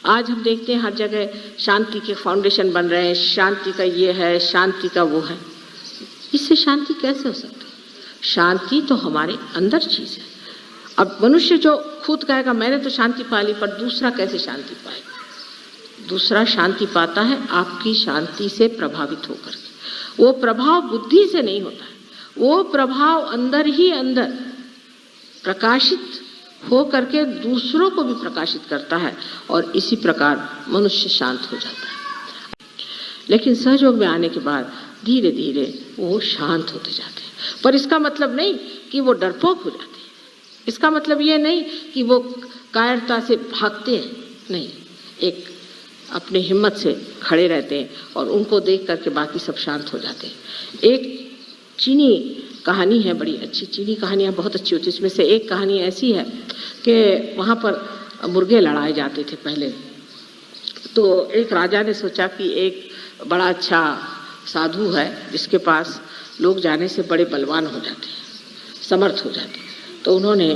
आज हम देखते हैं हर जगह शांति के फाउंडेशन बन रहे हैं, शांति का ये है, शांति का वो है। इससे शांति कैसे हो सकती है? शांति तो हमारे अंदर चीज है। अब मनुष्य जो खुद कहेगा मैंने तो शांति पा ली, पर दूसरा कैसे शांति पाएगा? दूसरा शांति पाता है आपकी शांति से प्रभावित होकर। वो प्रभाव बुद्धि से नहीं होता है, वो प्रभाव अंदर ही अंदर प्रकाशित हो करके दूसरों को भी प्रकाशित करता है और इसी प्रकार मनुष्य शांत हो जाता है। लेकिन सहयोग में आने के बाद धीरे धीरे वो शांत होते जाते हैं। पर इसका मतलब नहीं कि वो डरपोक हो जाते हैं, इसका मतलब ये नहीं कि वो कायरता से भागते हैं, नहीं, एक अपने हिम्मत से खड़े रहते हैं और उनको देख करके बाकी सब शांत हो जाते हैं। एक चीनी कहानी है, बड़ी अच्छी चीनी कहानियाँ बहुत अच्छी होती है। इसमें से एक कहानी ऐसी है कि वहाँ पर मुर्गे लड़ाए जाते थे पहले। तो एक राजा ने सोचा कि एक बड़ा अच्छा साधु है जिसके पास लोग जाने से बड़े बलवान हो जाते हैं, समर्थ हो जाते हैं। तो उन्होंने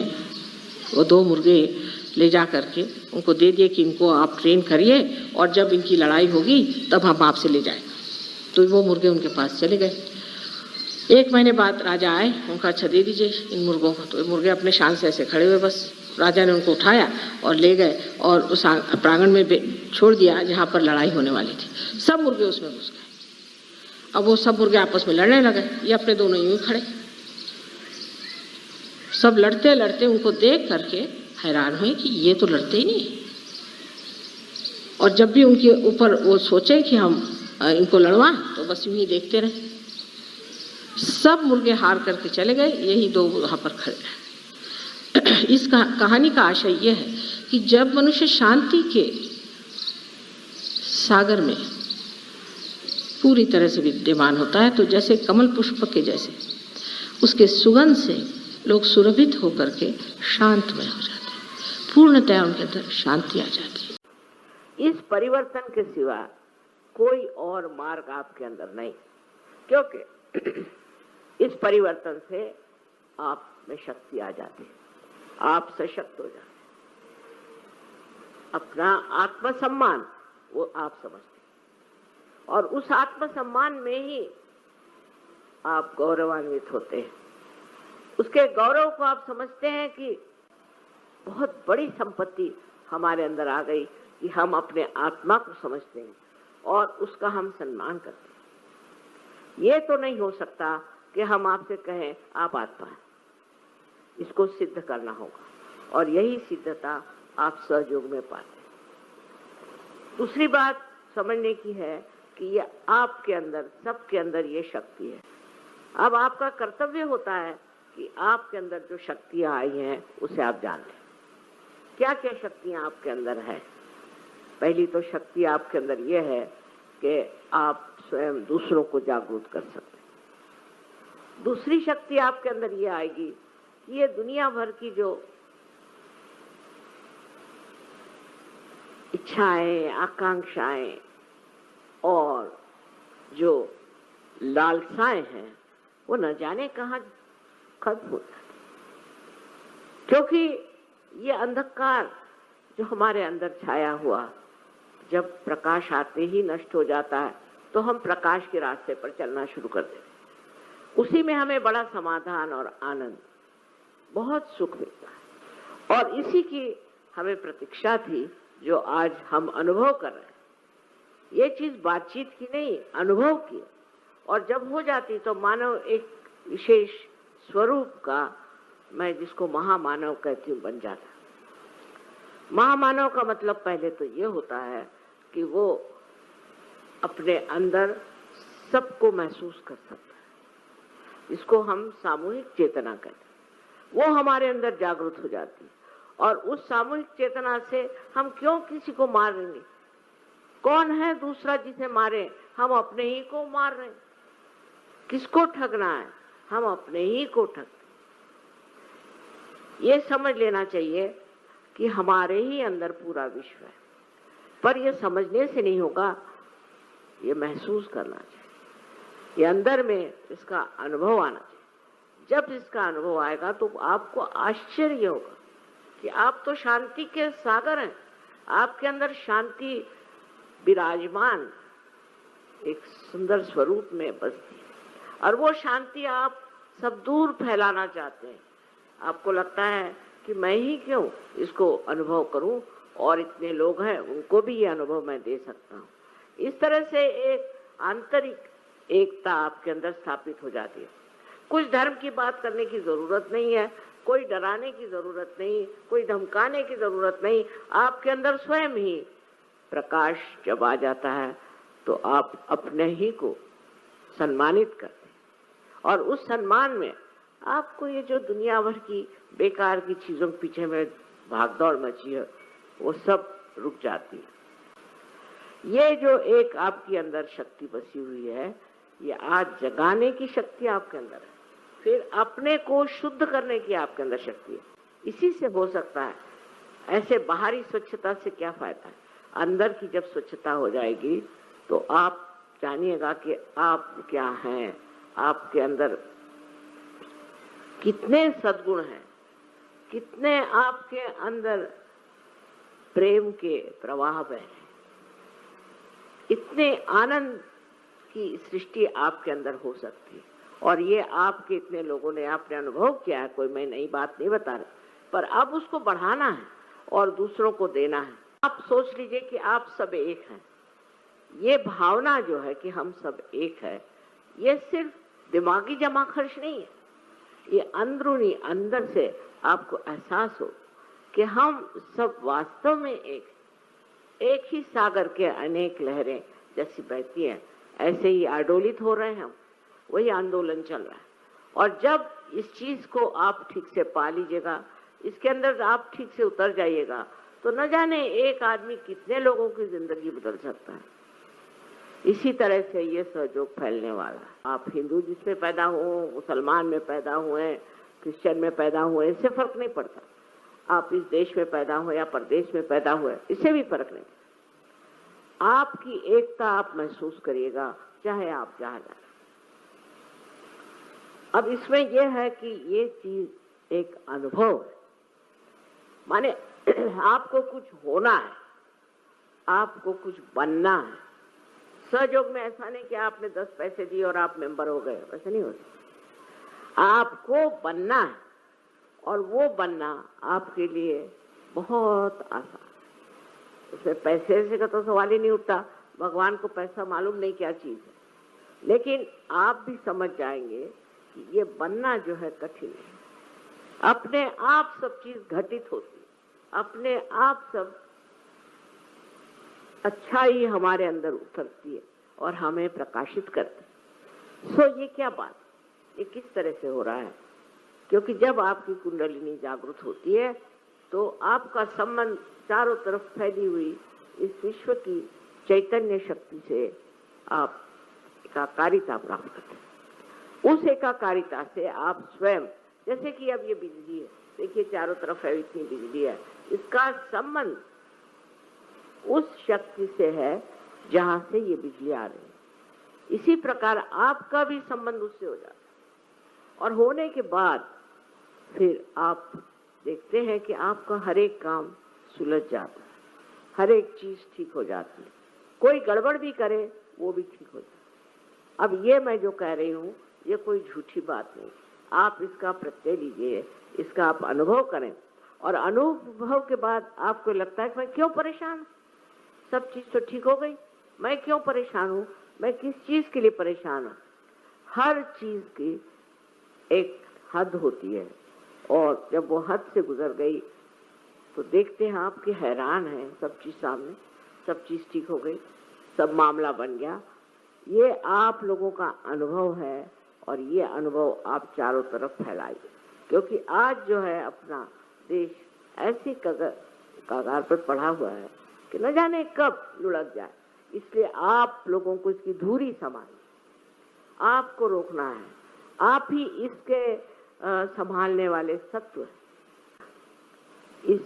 वो 2 मुर्गे ले जा करके उनको दे दिए कि इनको आप ट्रेन करिए और जब इनकी लड़ाई होगी तब हम आपसे ले जाएंगे। तो वो मुर्गे उनके पास चले गए। 1 महीने बाद राजा आए, उनका अच्छा दे दीजिए इन मुर्गों को। तो मुर्गे अपने शान से ऐसे खड़े हुए, बस राजा ने उनको उठाया और ले गए और उस प्रांगण में छोड़ दिया जहाँ पर लड़ाई होने वाली थी। सब मुर्गे उसमें घुस गए। अब वो सब मुर्गे आपस में लड़ने लगे, ये अपने दोनों यूं खड़े। सब लड़ते लड़ते उनको देख करके हैरान हुए कि ये तो लड़ते ही नहीं। और जब भी उनके ऊपर वो सोचे कि हम इनको लड़वा तो बस यूं ही देखते रहे। सब मुर्गे हार करके चले गए, यही 2 वहां पर खड़े रहे। इस कहानी का आशय यह है कि जब मनुष्य शांति के सागर में पूरी तरह से विद्यमान होता है तो जैसे कमल पुष्प के जैसे उसके सुगंध से लोग सुरभित होकर के शांतमय हो जाते हैं, पूर्णतया उनके अंदर शांति आ जाती है। इस परिवर्तन के सिवा कोई और मार्ग आपके अंदर नहीं, क्योंकि इस परिवर्तन से आप में शक्ति आ जाती है, आप सशक्त हो जाते हैं। अपना आत्मसम्मान वो आप समझते हैं और उस आत्मसम्मान में ही आप गौरवान्वित होते हैं। उसके गौरव को आप समझते हैं कि बहुत बड़ी संपत्ति हमारे अंदर आ गई कि हम अपने आत्मा को समझते हैं और उसका हम सम्मान करते हैं। ये तो नहीं हो सकता कि हम आपसे कहें आप आत्मा हैं, इसको सिद्ध करना होगा और यही सिद्धता आप सहयोग में पाते हैं। दूसरी बात समझने की है कि ये आपके अंदर, सबके अंदर ये शक्ति है। अब आपका कर्तव्य होता है कि आपके अंदर जो शक्तियां आई हैं उसे आप जान लें। क्या क्या शक्तियां आपके अंदर है? पहली तो शक्ति आपके अंदर ये है कि आप स्वयं दूसरों को जागरूक कर सकते हैं। दूसरी शक्ति आपके अंदर ये आएगी कि ये दुनिया भर की जो इच्छाएं, आकांक्षाएं और जो लालसाएं हैं वो न जाने कहां खत्म हो जाती, क्योंकि ये अंधकार जो हमारे अंदर छाया हुआ जब प्रकाश आते ही नष्ट हो जाता है तो हम प्रकाश के रास्ते पर चलना शुरू कर देते हैं। उसी में हमें बड़ा समाधान और आनंद, बहुत सुख मिलता है और इसी की हमें प्रतीक्षा थी जो आज हम अनुभव कर रहे हैं। ये चीज बातचीत की नहीं, अनुभव की, और जब हो जाती तो मानव एक विशेष स्वरूप का, मैं जिसको महामानव कहती हूँ, बन जाता। महामानव का मतलब पहले तो ये होता है कि वो अपने अंदर सबको महसूस कर सकता है, इसको हम सामूहिक चेतना कहते हैं। वो हमारे अंदर जागृत हो जाती है और उस सामूहिक चेतना से हम क्यों किसी को मारेंगे? कौन है दूसरा जिसे मारे? हम अपने ही को मार रहे हैं। किसको ठगना है? हम अपने ही को ठगते। ये समझ लेना चाहिए कि हमारे ही अंदर पूरा विश्व है, पर ये समझने से नहीं होगा, ये महसूस करना चाहिए, ये अंदर में इसका अनुभव आना चाहिए। जब इसका अनुभव आएगा तो आपको आश्चर्य होगा कि आप तो शांति के सागर हैं, आपके अंदर शांति विराजमान एक सुंदर स्वरूप में बसती है और वो शांति आप सब दूर फैलाना चाहते हैं। आपको लगता है कि मैं ही क्यों इसको अनुभव करूं और इतने लोग हैं उनको भी ये अनुभव मैं दे सकता हूं। इस तरह से एक आंतरिक एकता आपके अंदर स्थापित हो जाती है। कुछ धर्म की बात करने की जरूरत नहीं है, कोई डराने की जरूरत नहीं, कोई धमकाने की जरूरत नहीं। आपके अंदर स्वयं ही प्रकाश जब आ जाता है तो आप अपने ही को सम्मानित करते हैं और उस सम्मान में आपको ये जो दुनिया भर की बेकार की चीजों के पीछे में भागदौड़ मची है वो सब रुक जाती है। ये जो एक आपके अंदर शक्ति बसी हुई है, ये आज जगाने की शक्ति आपके अंदर है, फिर अपने को शुद्ध करने की आपके अंदर शक्ति है। इसी से हो सकता है। ऐसे बाहरी स्वच्छता से क्या फायदा है? अंदर की जब स्वच्छता हो जाएगी तो आप जानिएगा कि आप क्या हैं, आपके अंदर कितने सद्गुण हैं, कितने आपके अंदर प्रेम के प्रवाह बह हैं, इतने आनंद की सृष्टि आपके अंदर हो सकती है। और ये आपके इतने लोगों ने आपने अनुभव किया है, कोई मैं नई बात नहीं बता रही, पर अब उसको बढ़ाना है और दूसरों को देना है। आप सोच लीजिए कि आप सब एक हैं। ये भावना जो है कि हम सब एक है, ये सिर्फ दिमागी जमा खर्च नहीं है, ये अंदरूनी अंदर से आपको एहसास हो कि हम सब वास्तव में एक ही सागर के अनेक लहरें जैसी बहती हैं, ऐसे ही आडोलित हो रहे हैं हम, वही आंदोलन चल रहा है। और जब इस चीज को आप ठीक से पा लीजिएगा, इसके अंदर आप ठीक से उतर जाइएगा, तो न जाने एक आदमी कितने लोगों की जिंदगी बदल सकता है। इसी तरह से ये सहयोग फैलने वाला है। आप हिंदू जिसमें पैदा हो, मुसलमान में पैदा हुए, क्रिश्चियन में पैदा हुए, इससे फर्क नहीं पड़ता। आप इस देश में पैदा हुए या परदेश में पैदा हुए, इससे भी फर्क नहीं पड़ता। आपकी एकता आप महसूस करिएगा, चाहे आप जहां जाए। अब इसमें यह है कि ये चीज एक अनुभव है, माने आपको कुछ होना है, आपको कुछ बनना है। सहयोग में ऐसा नहीं कि आपने 10 पैसे दिए और आप मेंबर हो गए, वैसे नहीं होता। आपको बनना है और वो बनना आपके लिए बहुत आसान। उसमें पैसे से का तो सवाल ही नहीं उठता, भगवान को पैसा मालूम नहीं क्या चीज है, लेकिन आप भी समझ जाएंगे कि ये बनना जो है कठिन है। अपने आप सब चीज घटित होती है, अपने आप सब अच्छाई हमारे अंदर उतरती है और हमें प्रकाशित करती है। सो ये क्या बात, ये किस तरह से हो रहा है? क्योंकि जब आपकी कुंडलिनी जागृत होती है तो आपका संबंध चारों तरफ फैली हुई इस विश्व की चैतन्य शक्ति से आप एकाकारिता प्राप्त करते हैं। उस एकाकारिता से आप स्वयं, जैसे कि अब ये बिजली है, देखिए चारों तरफ है इतनी बिजली है, इसका संबंध उस शक्ति से है जहां से ये बिजली आ रही है। इसी प्रकार आपका भी संबंध उससे हो जाता है और होने के बाद फिर आप देखते हैं कि आपका हर एक काम सुलझ जाता है, हर एक चीज ठीक हो जाती है, कोई गड़बड़ भी करे वो भी ठीक हो जाता है। अब ये मैं जो कह रही हूँ ये कोई झूठी बात नहीं, आप इसका प्रत्यय लीजिए, इसका आप अनुभव करें और अनुभव के बाद आपको लगता है कि मैं क्यों परेशान हूँ, सब चीज तो ठीक हो गई, मैं क्यों परेशान हूँ, मैं किस चीज के लिए परेशान हूँ। हर चीज की एक हद होती है और जब वो हद से गुजर गई तो देखते हैं आपके हैरान हैं, सब चीज सामने, सब चीज ठीक हो गई, सब मामला बन गया। ये आप लोगों का अनुभव है और ये अनुभव आप चारों तरफ फैलाइए, क्योंकि आज जो है अपना देश ऐसी कगार पर पड़ा हुआ है कि न जाने कब लुढ़क जाए। इसलिए आप लोगों को इसकी धुरी संभालनी, आपको रोकना है, आप ही इसके संभालने वाले सत्व हैं। इस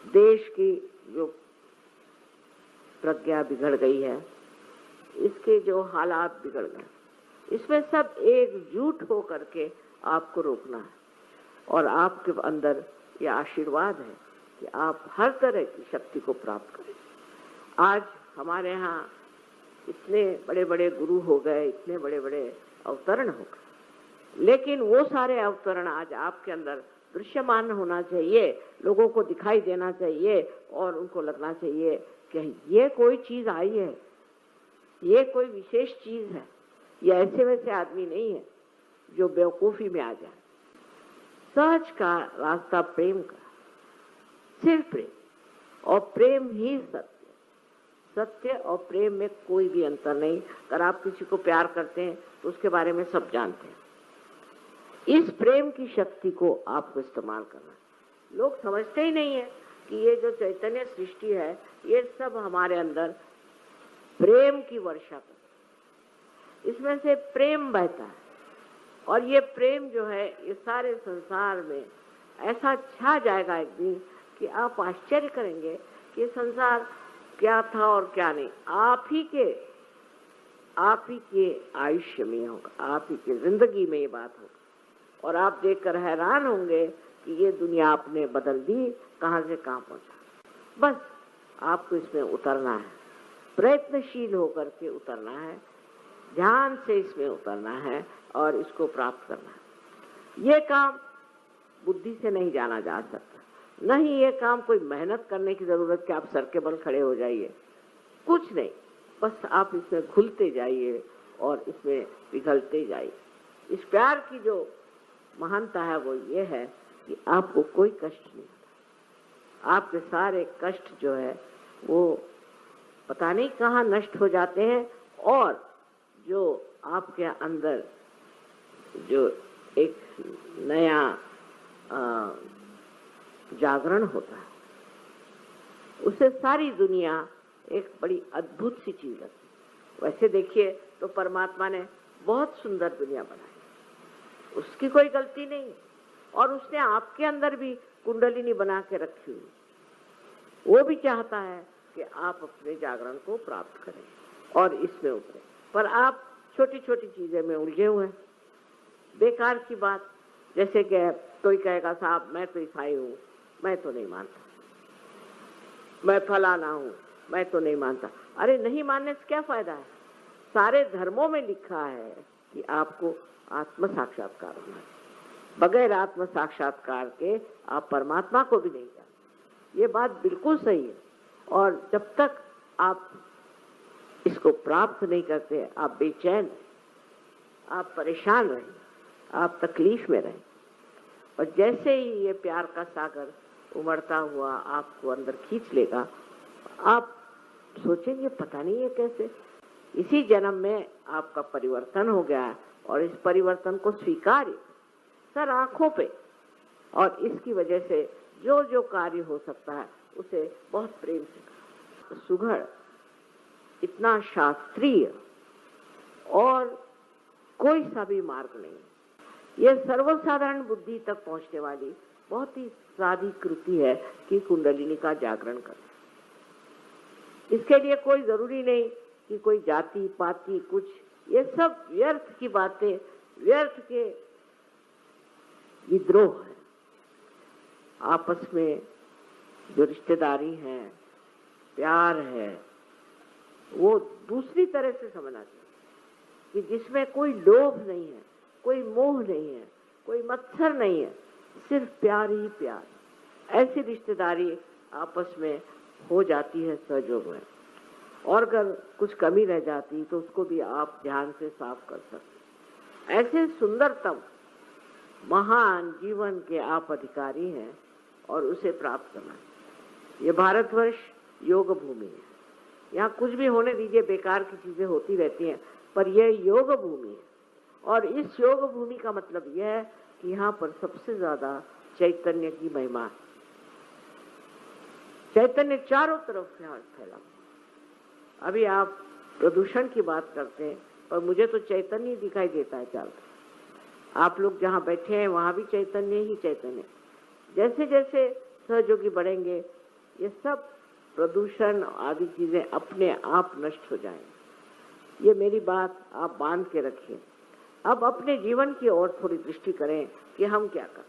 देश की जो प्रज्ञा बिगड़ गई है, इसके जो हालात बिगड़ गए, इसमें सब एकजुट हो करके आपको रोकना है और आपके अंदर ये आशीर्वाद है कि आप हर तरह की शक्ति को प्राप्त करें। आज हमारे यहाँ इतने बड़े बड़े गुरु हो गए, इतने बड़े बड़े अवतरण हो गए, लेकिन वो सारे अवतरण आज आपके अंदर दृश्यमान होना चाहिए, लोगों को दिखाई देना चाहिए और उनको लगना चाहिए कि ये कोई चीज आई है, ये कोई विशेष चीज है, ये ऐसे वैसे आदमी नहीं है जो बेवकूफी में आ जाए। सहज का रास्ता प्रेम का, सिर्फ प्रेम और प्रेम ही सत्य। सत्य और प्रेम में कोई भी अंतर नहीं। अगर आप किसी को प्यार करते हैं तो उसके बारे में सब जानते हैं। इस प्रेम की शक्ति को आपको इस्तेमाल करना। लोग समझते ही नहीं है कि ये जो चैतन्य सृष्टि है ये सब हमारे अंदर प्रेम की वर्षा कर, इसमें से प्रेम बहता है और ये प्रेम जो है ये सारे संसार में ऐसा छा जाएगा एक दिन कि आप आश्चर्य करेंगे कि ये संसार क्या था और क्या नहीं। आप ही के आयुष्य में होगा, आप ही की जिंदगी में ये बात होगी और आप देखकर हैरान होंगे कि ये दुनिया आपने बदल दी, कहां से कहां पहुंचा। बस आपको इसमें उतरना है, प्रयत्नशील होकर के उतरना है, ध्यान से इसमें उतरना है और इसको प्राप्त करना है। ये काम बुद्धि से नहीं जाना जा सकता, नहीं ये काम कोई मेहनत करने की जरूरत कि आप सर के बल खड़े हो जाइए, कुछ नहीं, बस आप इसमें घुलते जाइए और इसमें पिघलते जाइए। इस प्यार की जो महानता है वो ये है कि आपको कोई कष्ट नहीं होता। आपके सारे कष्ट जो है वो पता नहीं कहाँ नष्ट हो जाते हैं और जो आपके अंदर जो एक नया जागरण होता है उससे सारी दुनिया एक बड़ी अद्भुत सी चीज लगती है। वैसे देखिए तो परमात्मा ने बहुत सुंदर दुनिया बनाई, उसकी कोई गलती नहीं और उसने आपके अंदर भी कुंडलिनी बना के रखी हुई। वो भी चाहता है कि आप अपने जागरण को प्राप्त करें और इसमें उतरें, पर आप छोटी छोटी चीजें में उलझे हुए हैं। बेकार की बात, जैसे कि कोई कहेगा साहब मैं तो ईसाई हूँ, मैं तो नहीं मानता, मैं फलाना हूँ, मैं तो नहीं मानता। अरे नहीं मानने से क्या फायदा है? सारे धर्मों में लिखा है कि आपको आत्म साक्षात्कार होना है। बगैर आत्म साक्षात्कार के आप परमात्मा को भी नहीं जानते। ये बात बिल्कुल सही है। और जब तक आप इसको प्राप्त नहीं करते, आप बेचैन, आप परेशान रहें, आप तकलीफ में रहें। और जैसे ही ये प्यार का सागर उमड़ता हुआ आपको अंदर खींच लेगा, आप सोचेंगे पता नहीं ये कैसे, इसी जन्म में आपका परिवर्तन हो गया है। और इस परिवर्तन को स्वीकारिए सर आंखों पे, और इसकी वजह से जो जो कार्य हो सकता है उसे बहुत प्रेम से सुघड़, इतना शास्त्रीय और कोई सा भी मार्ग नहीं। यह सर्वसाधारण बुद्धि तक पहुंचने वाली बहुत ही सादी कृति है कि कुंडलिनी का जागरण करें। इसके लिए कोई जरूरी नहीं कि कोई जाति पाति कुछ, ये सब व्यर्थ की बातें, व्यर्थ के विद्रोह है। आपस में जो रिश्तेदारी है, प्यार है, वो दूसरी तरह से समझना चाहिए कि जिसमें कोई लोभ नहीं है, कोई मोह नहीं है, कोई मत्सर नहीं है, सिर्फ प्यार ही प्यार। ऐसी रिश्तेदारी आपस में हो जाती है सहयोग में। और अगर कुछ कमी रह जाती तो उसको भी आप ध्यान से साफ कर सकते। ऐसे सुंदरतम महान जीवन के आप अधिकारी हैं और उसे प्राप्त करना है। ये भारतवर्ष योग भूमि है, यहाँ कुछ भी होने दीजिए, बेकार की चीजें होती रहती हैं, पर यह योग भूमि है। और इस योग भूमि का मतलब यह है कि यहाँ पर सबसे ज्यादा चैतन्य की महिमा है। चैतन्य चारों तरफ फैला। अभी आप प्रदूषण की बात करते हैं, पर मुझे तो चैतन्य दिखाई देता है चारों तरफ। आप लोग जहाँ बैठे हैं वहां भी चैतन्य ही चैतन्य। जैसे जैसे सहयोगी बढ़ेंगे, ये सब प्रदूषण आदि चीजें अपने आप नष्ट हो जाएंगी। ये मेरी बात आप बांध के रखिए। अब अपने जीवन की ओर थोड़ी दृष्टि करें कि हम क्या करें,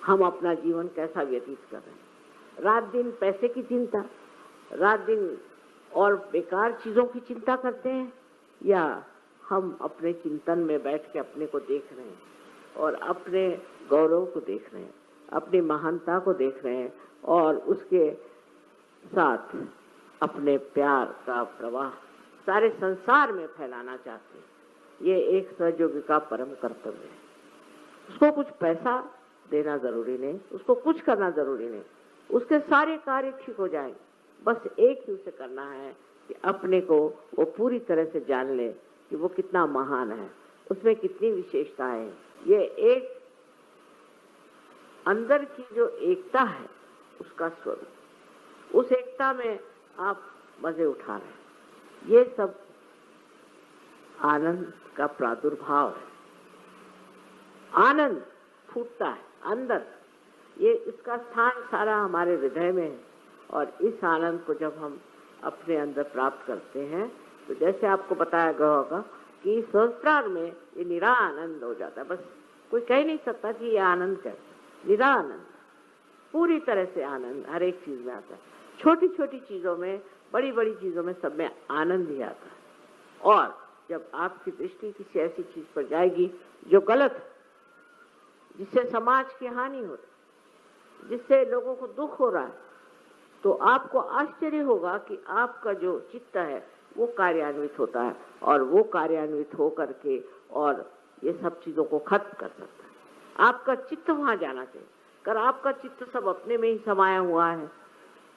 हम अपना जीवन कैसा व्यतीत कर रहे हैं। रात दिन पैसे की चिंता, रात दिन और बेकार चीजों की चिंता करते हैं, या हम अपने चिंतन में बैठ के अपने को देख रहे हैं और अपने गौरव को देख रहे हैं, अपनी महानता को देख रहे हैं और उसके साथ अपने प्यार का प्रवाह सारे संसार में फैलाना चाहते हैं। ये एक सहयोगी का परम कर्तव्य है। उसको कुछ पैसा देना जरूरी नहीं, उसको कुछ करना जरूरी नहीं, उसके सारे कार्य ठीक हो जाएंगे। बस एक ही उसे करना है कि अपने को वो पूरी तरह से जान ले कि वो कितना महान है, उसमें कितनी विशेषताएं हैं। ये एक अंदर की जो एकता है उसका स्वरूप, उस एकता में आप मजे उठा रहे हैं। ये सब आनंद का प्रादुर्भाव है। आनंद फूटता है अंदर, ये इसका स्थान सारा हमारे हृदय में है। और इस आनंद को जब हम अपने अंदर प्राप्त करते हैं तो जैसे आपको बताया गया होगा कि सहस्त्रार में ये निरा आनंद हो जाता है। बस कोई कह नहीं सकता कि ये आनंद कैसा, निरा आनंद, पूरी तरह से आनंद हर एक चीज में आता है। छोटी छोटी चीजों में, बड़ी बड़ी चीजों में, सब में आनंद ही आता है। और जब आपकी दृष्टि किसी ऐसी चीज पर जाएगी जो गलत है, जिससे समाज की हानि हो रही, जिससे लोगों को दुख हो रहा है, तो आपको आश्चर्य होगा कि आपका जो चित्त है वो कार्यान्वित होता है और वो कार्यान्वित हो करके और ये सब चीजों को खत्म कर सकता है। आपका चित्त वहां जाना चाहिए। अगर आपका चित्त सब अपने में ही समाया हुआ है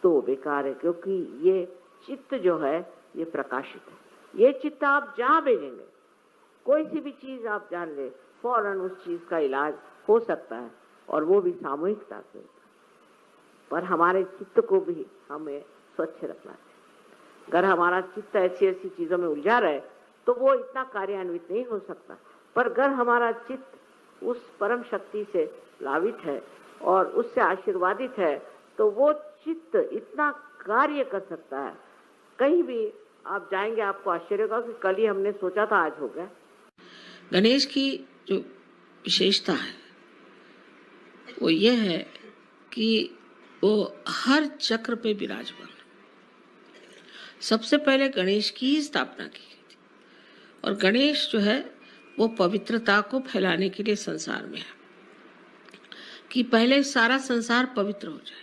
तो बेकार है, क्योंकि ये चित्त जो है ये प्रकाशित है। ये चित्त आप जहां भेजेंगे, कोई सी भी चीज आप जान ले, फौरन उस चीज का इलाज हो सकता है, और वो भी सामूहिकता से होता है। पर हमारे चित्त को भी हमें स्वच्छ रखना चाहिए। अगर हमारा चित्त ऐसी ऐसी चीजों में उलझा रहे तो वो इतना कार्यान्वित नहीं हो सकता। पर अगर हमारा चित्त उस परम शक्ति से लावित है और उससे आशीर्वादित है तो वो चित्त इतना कार्य कर सकता है। कहीं भी आप जाएंगे आपको आश्चर्य होगा कि कल ही हमने सोचा था आज हो गया। गणेश की जो विशेषता है वो ये है कि वो हर चक्र पे विराजमान। सबसे पहले गणेश की ही स्थापना की गई थी, और गणेश जो है वो पवित्रता को फैलाने के लिए संसार में है। कि पहले सारा संसार पवित्र हो जाए।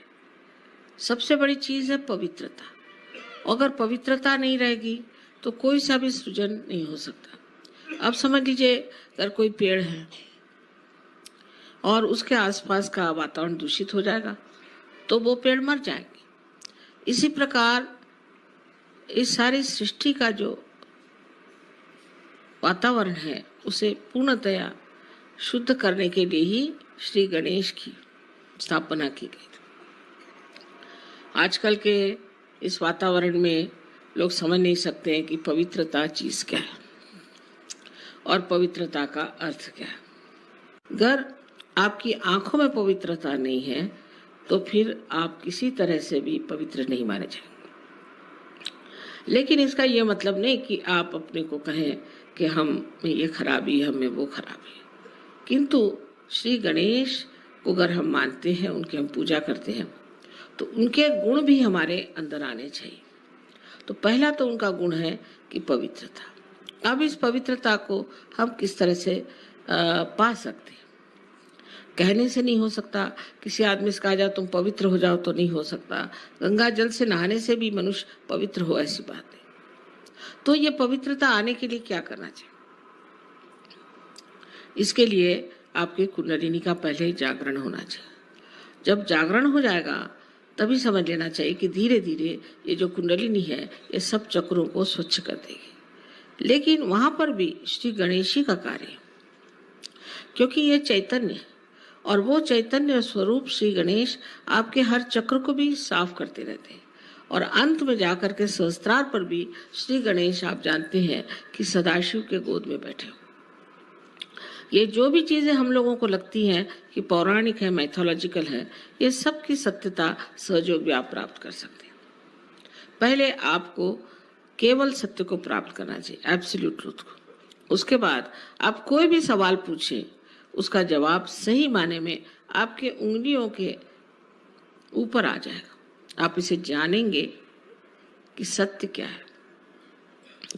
सबसे बड़ी चीज है पवित्रता। अगर पवित्रता नहीं रहेगी तो कोई सा भी सृजन नहीं हो सकता। अब समझ लीजिए, अगर कोई पेड़ है और उसके आसपास का वातावरण दूषित हो जाएगा तो वो पेड़ मर जाएंगे। इसी प्रकार इस सारी सृष्टि का जो वातावरण है उसे पूर्णतया शुद्ध करने के लिए ही श्री गणेश की स्थापना की गई। आजकल के इस वातावरण में लोग समझ नहीं सकते हैं कि पवित्रता चीज क्या है और पवित्रता का अर्थ क्या है। अगर आपकी आंखों में पवित्रता नहीं है तो फिर आप किसी तरह से भी पवित्र नहीं माने जाएंगे। लेकिन इसका यह मतलब नहीं कि आप अपने को कहें कि हम में ये खराबी, हम में वो खराबी। किंतु श्री गणेश को अगर हम मानते हैं, उनकी हम पूजा करते हैं, तो उनके गुण भी हमारे अंदर आने चाहिए। तो पहला तो उनका गुण है कि पवित्रता। अब इस पवित्रता को हम किस तरह से पा सकते हैं? कहने से नहीं हो सकता। किसी आदमी से कहा जाए तुम पवित्र हो जाओ तो नहीं हो सकता। गंगा जल से नहाने से भी मनुष्य पवित्र हो, ऐसी बात है। तो ये पवित्रता आने के लिए क्या करना चाहिए? इसके लिए आपके कुंडलिनी का पहले ही जागरण होना चाहिए। जब जागरण हो जाएगा तभी समझ लेना चाहिए कि धीरे धीरे ये जो कुंडलिनी है ये सब चक्रों को स्वच्छ कर देगी। लेकिन वहां पर भी श्री गणेश जी का कार्य है, क्योंकि ये चैतन्य है और वो चैतन्य स्वरूप श्री गणेश आपके हर चक्र को भी साफ करते रहते हैं। और अंत में जाकर के सहस्त्रार पर भी श्री गणेश, आप जानते हैं कि सदाशिव के गोद में बैठे हो। ये जो भी चीजें हम लोगों को लगती हैं कि पौराणिक है, मैथोलॉजिकल है, ये सब की सत्यता सहयोग भी आप प्राप्त कर सकते हैं। पहले आपको केवल सत्य को प्राप्त करना चाहिए, एब्सोल्यूट ट्रूथ को। उसके बाद आप कोई भी सवाल पूछें, उसका जवाब सही माने में आपके उंगलियों के ऊपर आ जाएगा। आप इसे जानेंगे कि सत्य क्या है।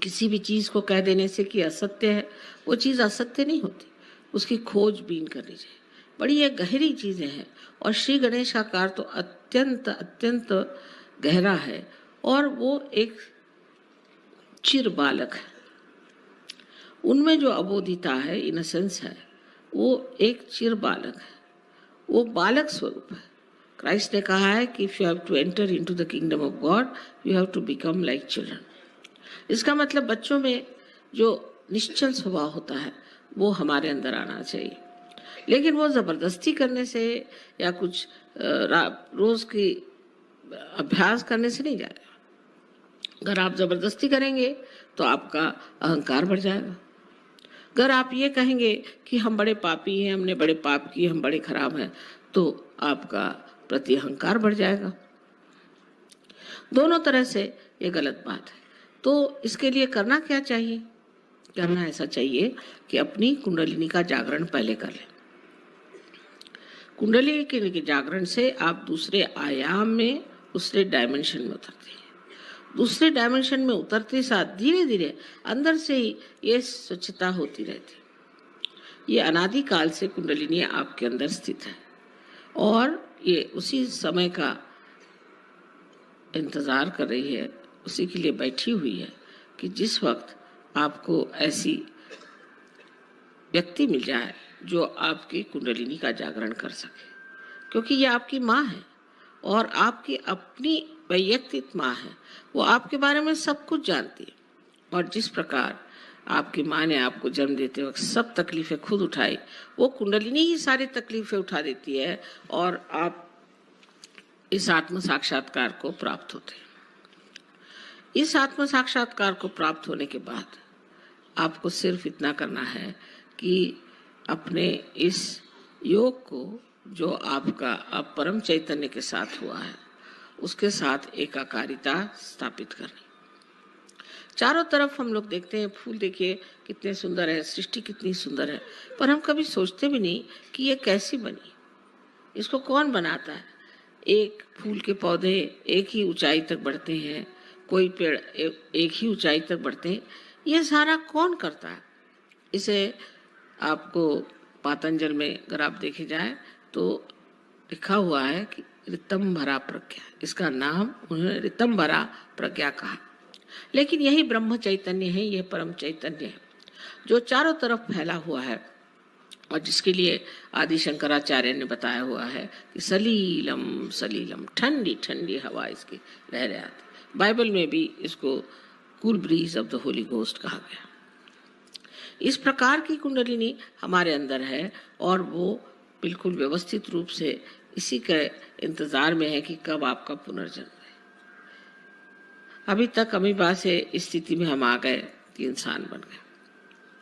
किसी भी चीज को कह देने से कि असत्य है, वो चीज असत्य नहीं होती, उसकी खोजबीन करनी चाहिए। बड़ी ये गहरी चीजें हैं और श्री गणेश का कार्य तो अत्यंत अत्यंत गहरा है। और वो एक चिर बालक है, उनमें जो अबोधिता है, इनोसेंस है, वो एक चिर बालक है, वो बालक स्वरूप है। क्राइस्ट ने कहा है कि if you have to enter into the kingdom of God you have to become like children. इसका मतलब बच्चों में जो निश्चल स्वभाव होता है वो हमारे अंदर आना चाहिए। लेकिन वो जबरदस्ती करने से या कुछ रोज की अभ्यास करने से नहीं जाएगा। अगर आप जबरदस्ती करेंगे तो आपका अहंकार बढ़ जाएगा। अगर आप ये कहेंगे कि हम बड़े पापी हैं, हमने बड़े पाप किए, हम बड़े खराब हैं, तो आपका प्रति अहंकार बढ़ जाएगा। दोनों तरह से ये गलत बात है। तो इसके लिए करना क्या चाहिए? करना ऐसा चाहिए कि अपनी कुंडलिनी का जागरण पहले कर लें। कुंडलिनी के जागरण से आप दूसरे आयाम में, दूसरे डायमेंशन में उतरते हैं। दूसरे डायमेंशन में उतरते साथ धीरे धीरे अंदर से ही ये स्वच्छता होती रहती है। ये अनादि काल से कुंडलिनी आपके अंदर स्थित है और ये उसी समय का इंतजार कर रही है, उसी के लिए बैठी हुई है कि जिस वक्त आपको ऐसी व्यक्ति मिल जाए जो आपकी कुंडलिनी का जागरण कर सके। क्योंकि ये आपकी माँ है और आपकी अपनी वैयक्तिक माँ है, वो आपके बारे में सब कुछ जानती है। और जिस प्रकार आपकी माँ ने आपको जन्म देते वक्त सब तकलीफें खुद उठाई, वो कुंडलिनी ही सारी तकलीफें उठा देती है और आप इस आत्म साक्षात्कार को प्राप्त होते हैं। इस आत्म साक्षात्कार को प्राप्त होने के बाद आपको सिर्फ इतना करना है कि अपने इस योग को जो आपका अब परम चैतन्य के साथ हुआ है उसके साथ एकाकारिता स्थापित करनी। चारों तरफ हम लोग देखते हैं फूल, देखिए कितने सुंदर है, सृष्टि कितनी सुंदर है, पर हम कभी सोचते भी नहीं कि ये कैसी बनी, इसको कौन बनाता है। एक फूल के पौधे एक ही ऊंचाई तक बढ़ते हैं, कोई पेड़ एक ही ऊंचाई तक बढ़ते हैं, ये सारा कौन करता है? इसे आपको पातंजल में अगर आप देखे जाए तो लिखा हुआ है कि ऋतंभरा प्रज्ञा, इसका नाम उन्होंने ऋतंभरा प्रज्ञा कहा। लेकिन यही ब्रह्म चैतन्य है, यह परम चैतन्य है जो चारों तरफ फैला हुआ है और जिसके लिए आदि शंकराचार्य ने बताया हुआ है कि सलीलम सलीलम, ठंडी ठंडी हवा इसकी लहरें आती। बाइबल में भी इसको cool bridge of the Holi ghost कहा गया। इस प्रकार की कुंडलिनी हमारे अंदर है और वो बिल्कुल व्यवस्थित रूप से इसी के इंतजार में है कि कब आपका पुनर्जन्म है। अभी तक अमीबा से इस स्थिति में हम आ गए कि इंसान बन गए,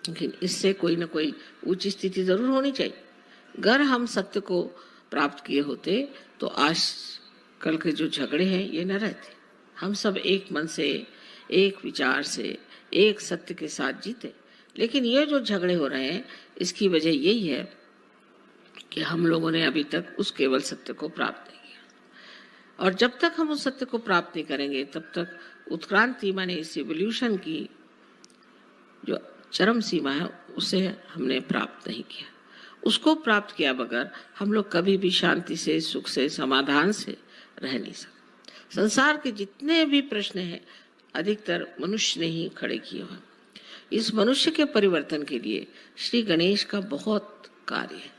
लेकिन इससे कोई ना कोई ऊंच स्थिति जरूर होनी चाहिए। अगर हम सत्य को प्राप्त किए होते तो आज कल के जो झगड़े हैं ये न रहते। हम सब एक मन से, एक विचार से, एक सत्य के साथ जीते। लेकिन ये जो झगड़े हो रहे हैं इसकी वजह यही है कि हम लोगों ने अभी तक उस केवल सत्य को प्राप्त नहीं किया, और जब तक हम उस सत्य को प्राप्त नहीं करेंगे तब तक उत्क्रांति माने इस एवोल्यूशन की जो चरम सीमा है उसे हमने प्राप्त नहीं किया। उसको प्राप्त किया बगैर हम लोग कभी भी शांति से, सुख से, समाधान से रह नहीं सकते। संसार के जितने भी प्रश्न हैं अधिकतर मनुष्य ने ही खड़े किए हुए। इस मनुष्य के परिवर्तन के लिए श्री गणेश का बहुत कार्य है,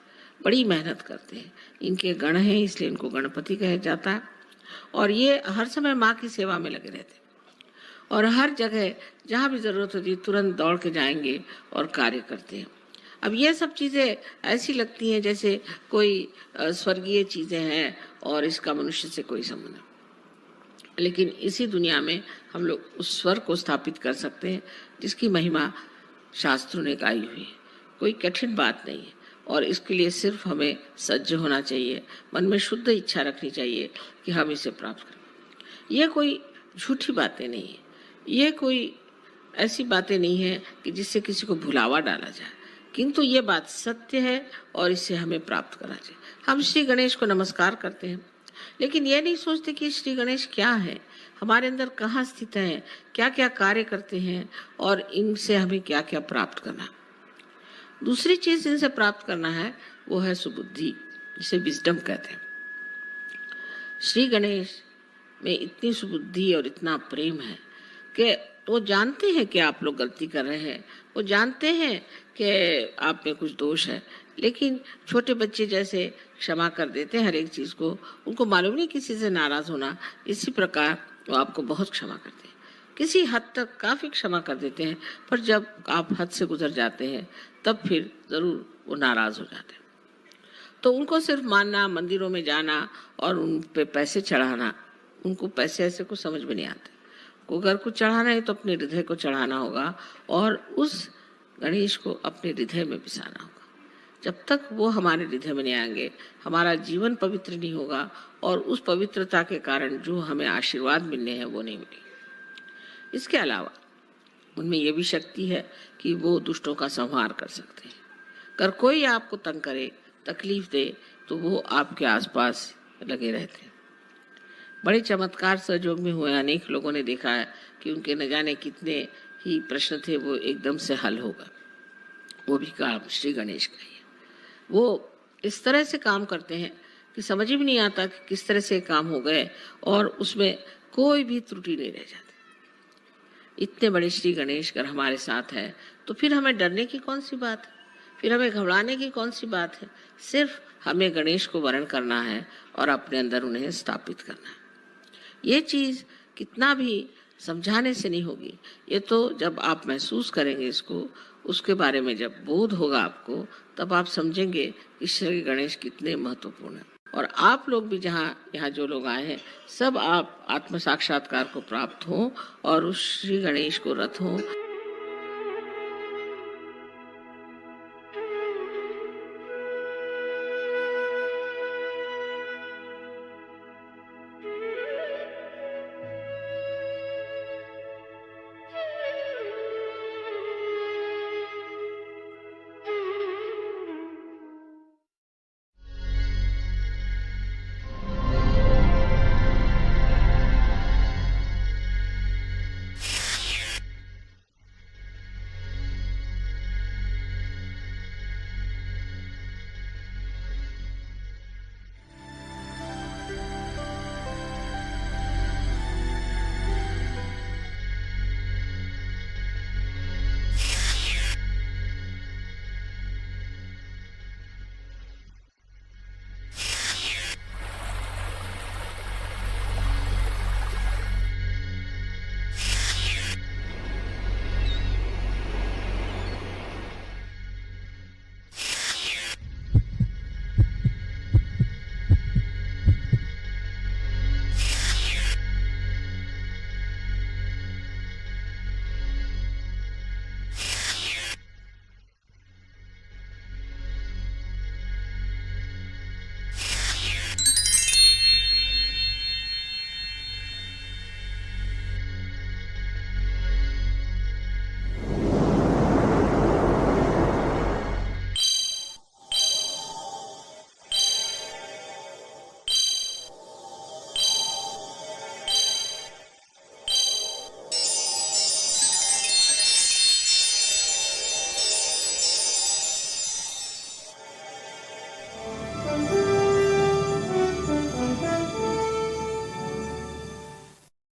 बड़ी मेहनत करते हैं। इनके गण हैं इसलिए इनको गणपति कहा जाता है, और ये हर समय माँ की सेवा में लगे रहते हैं और हर जगह जहाँ भी जरूरत होती है तुरंत दौड़ के जाएंगे और कार्य करते हैं। अब ये सब चीज़ें ऐसी लगती हैं जैसे कोई स्वर्गीय चीज़ें हैं और इसका मनुष्य से कोई संबंध नहीं, लेकिन इसी दुनिया में हम लोग उस स्वर्ग को स्थापित कर सकते हैं जिसकी महिमा शास्त्रों ने गाई हुई है। कोई कठिन बात नहीं है और इसके लिए सिर्फ हमें सज्ज होना चाहिए, मन में शुद्ध इच्छा रखनी चाहिए कि हम इसे प्राप्त करें। ये कोई झूठी बातें नहीं है, ये कोई ऐसी बातें नहीं है कि जिससे किसी को भुलावा डाला जाए, किंतु ये बात सत्य है और इससे हमें प्राप्त करना चाहिए। हम श्री गणेश को नमस्कार करते हैं लेकिन ये नहीं सोचते कि श्री गणेश क्या है, हमारे अंदर कहाँ स्थित है, क्या क्या कार्य करते हैं और इनसे हमें क्या क्या प्राप्त करना। दूसरी चीज इनसे प्राप्त करना है वो है सुबुद्धि, जिसे विजडम कहते हैं। श्री गणेश में इतनी सुबुद्धि और इतना प्रेम है कि वो जानते हैं कि आप लोग गलती कर रहे हैं, वो जानते हैं कि आप में कुछ दोष है, लेकिन छोटे बच्चे जैसे क्षमा कर देते हैं हर एक चीज को। उनको मालूम नहीं किसी से नाराज होना, इसी प्रकार वो आपको बहुत क्षमा करते हैं, किसी हद तक काफी क्षमा कर देते हैं, पर जब आप हद से गुजर जाते हैं तब फिर जरूर वो नाराज हो जाते हैं। तो उनको सिर्फ मानना, मंदिरों में जाना और उन पे पैसे चढ़ाना, उनको पैसे ऐसे कुछ समझ में नहीं आते। को अगर कुछ चढ़ाना है तो अपने हृदय को चढ़ाना होगा और उस गणेश को अपने हृदय में बिसाना होगा। जब तक वो हमारे हृदय में नहीं आएंगे हमारा जीवन पवित्र नहीं होगा और उस पवित्रता के कारण जो हमें आशीर्वाद मिलने हैं वो नहीं मिलेंगे। इसके अलावा उनमें यह भी शक्ति है कि वो दुष्टों का संहार कर सकते हैं। अगर कोई आपको तंग करे, तकलीफ दे, तो वो आपके आसपास लगे रहते हैं। बड़े चमत्कार सहयोग में हुए, अनेक लोगों ने देखा है कि उनके न जाने कितने ही प्रश्न थे वो एकदम से हल हो गए। वो भी काम श्री गणेश का ही है। वो इस तरह से काम करते हैं कि समझ ही नहीं आता कि किस तरह से काम हो गए और उसमें कोई भी त्रुटि नहीं रह जाती। इतने बड़े श्री गणेश अगर हमारे साथ है तो फिर हमें डरने की कौन सी बात है, फिर हमें घबराने की कौन सी बात है। सिर्फ हमें गणेश को वरण करना है और अपने अंदर उन्हें स्थापित करना है। ये चीज कितना भी समझाने से नहीं होगी, ये तो जब आप महसूस करेंगे इसको, उसके बारे में जब बोध होगा आपको, तब आप समझेंगे कि श्री गणेश कितने महत्वपूर्ण है। और आप लोग भी यहाँ जो लोग आए हैं सब आप आत्म साक्षात्कार को प्राप्त हों और उस श्री गणेश को रथ हों।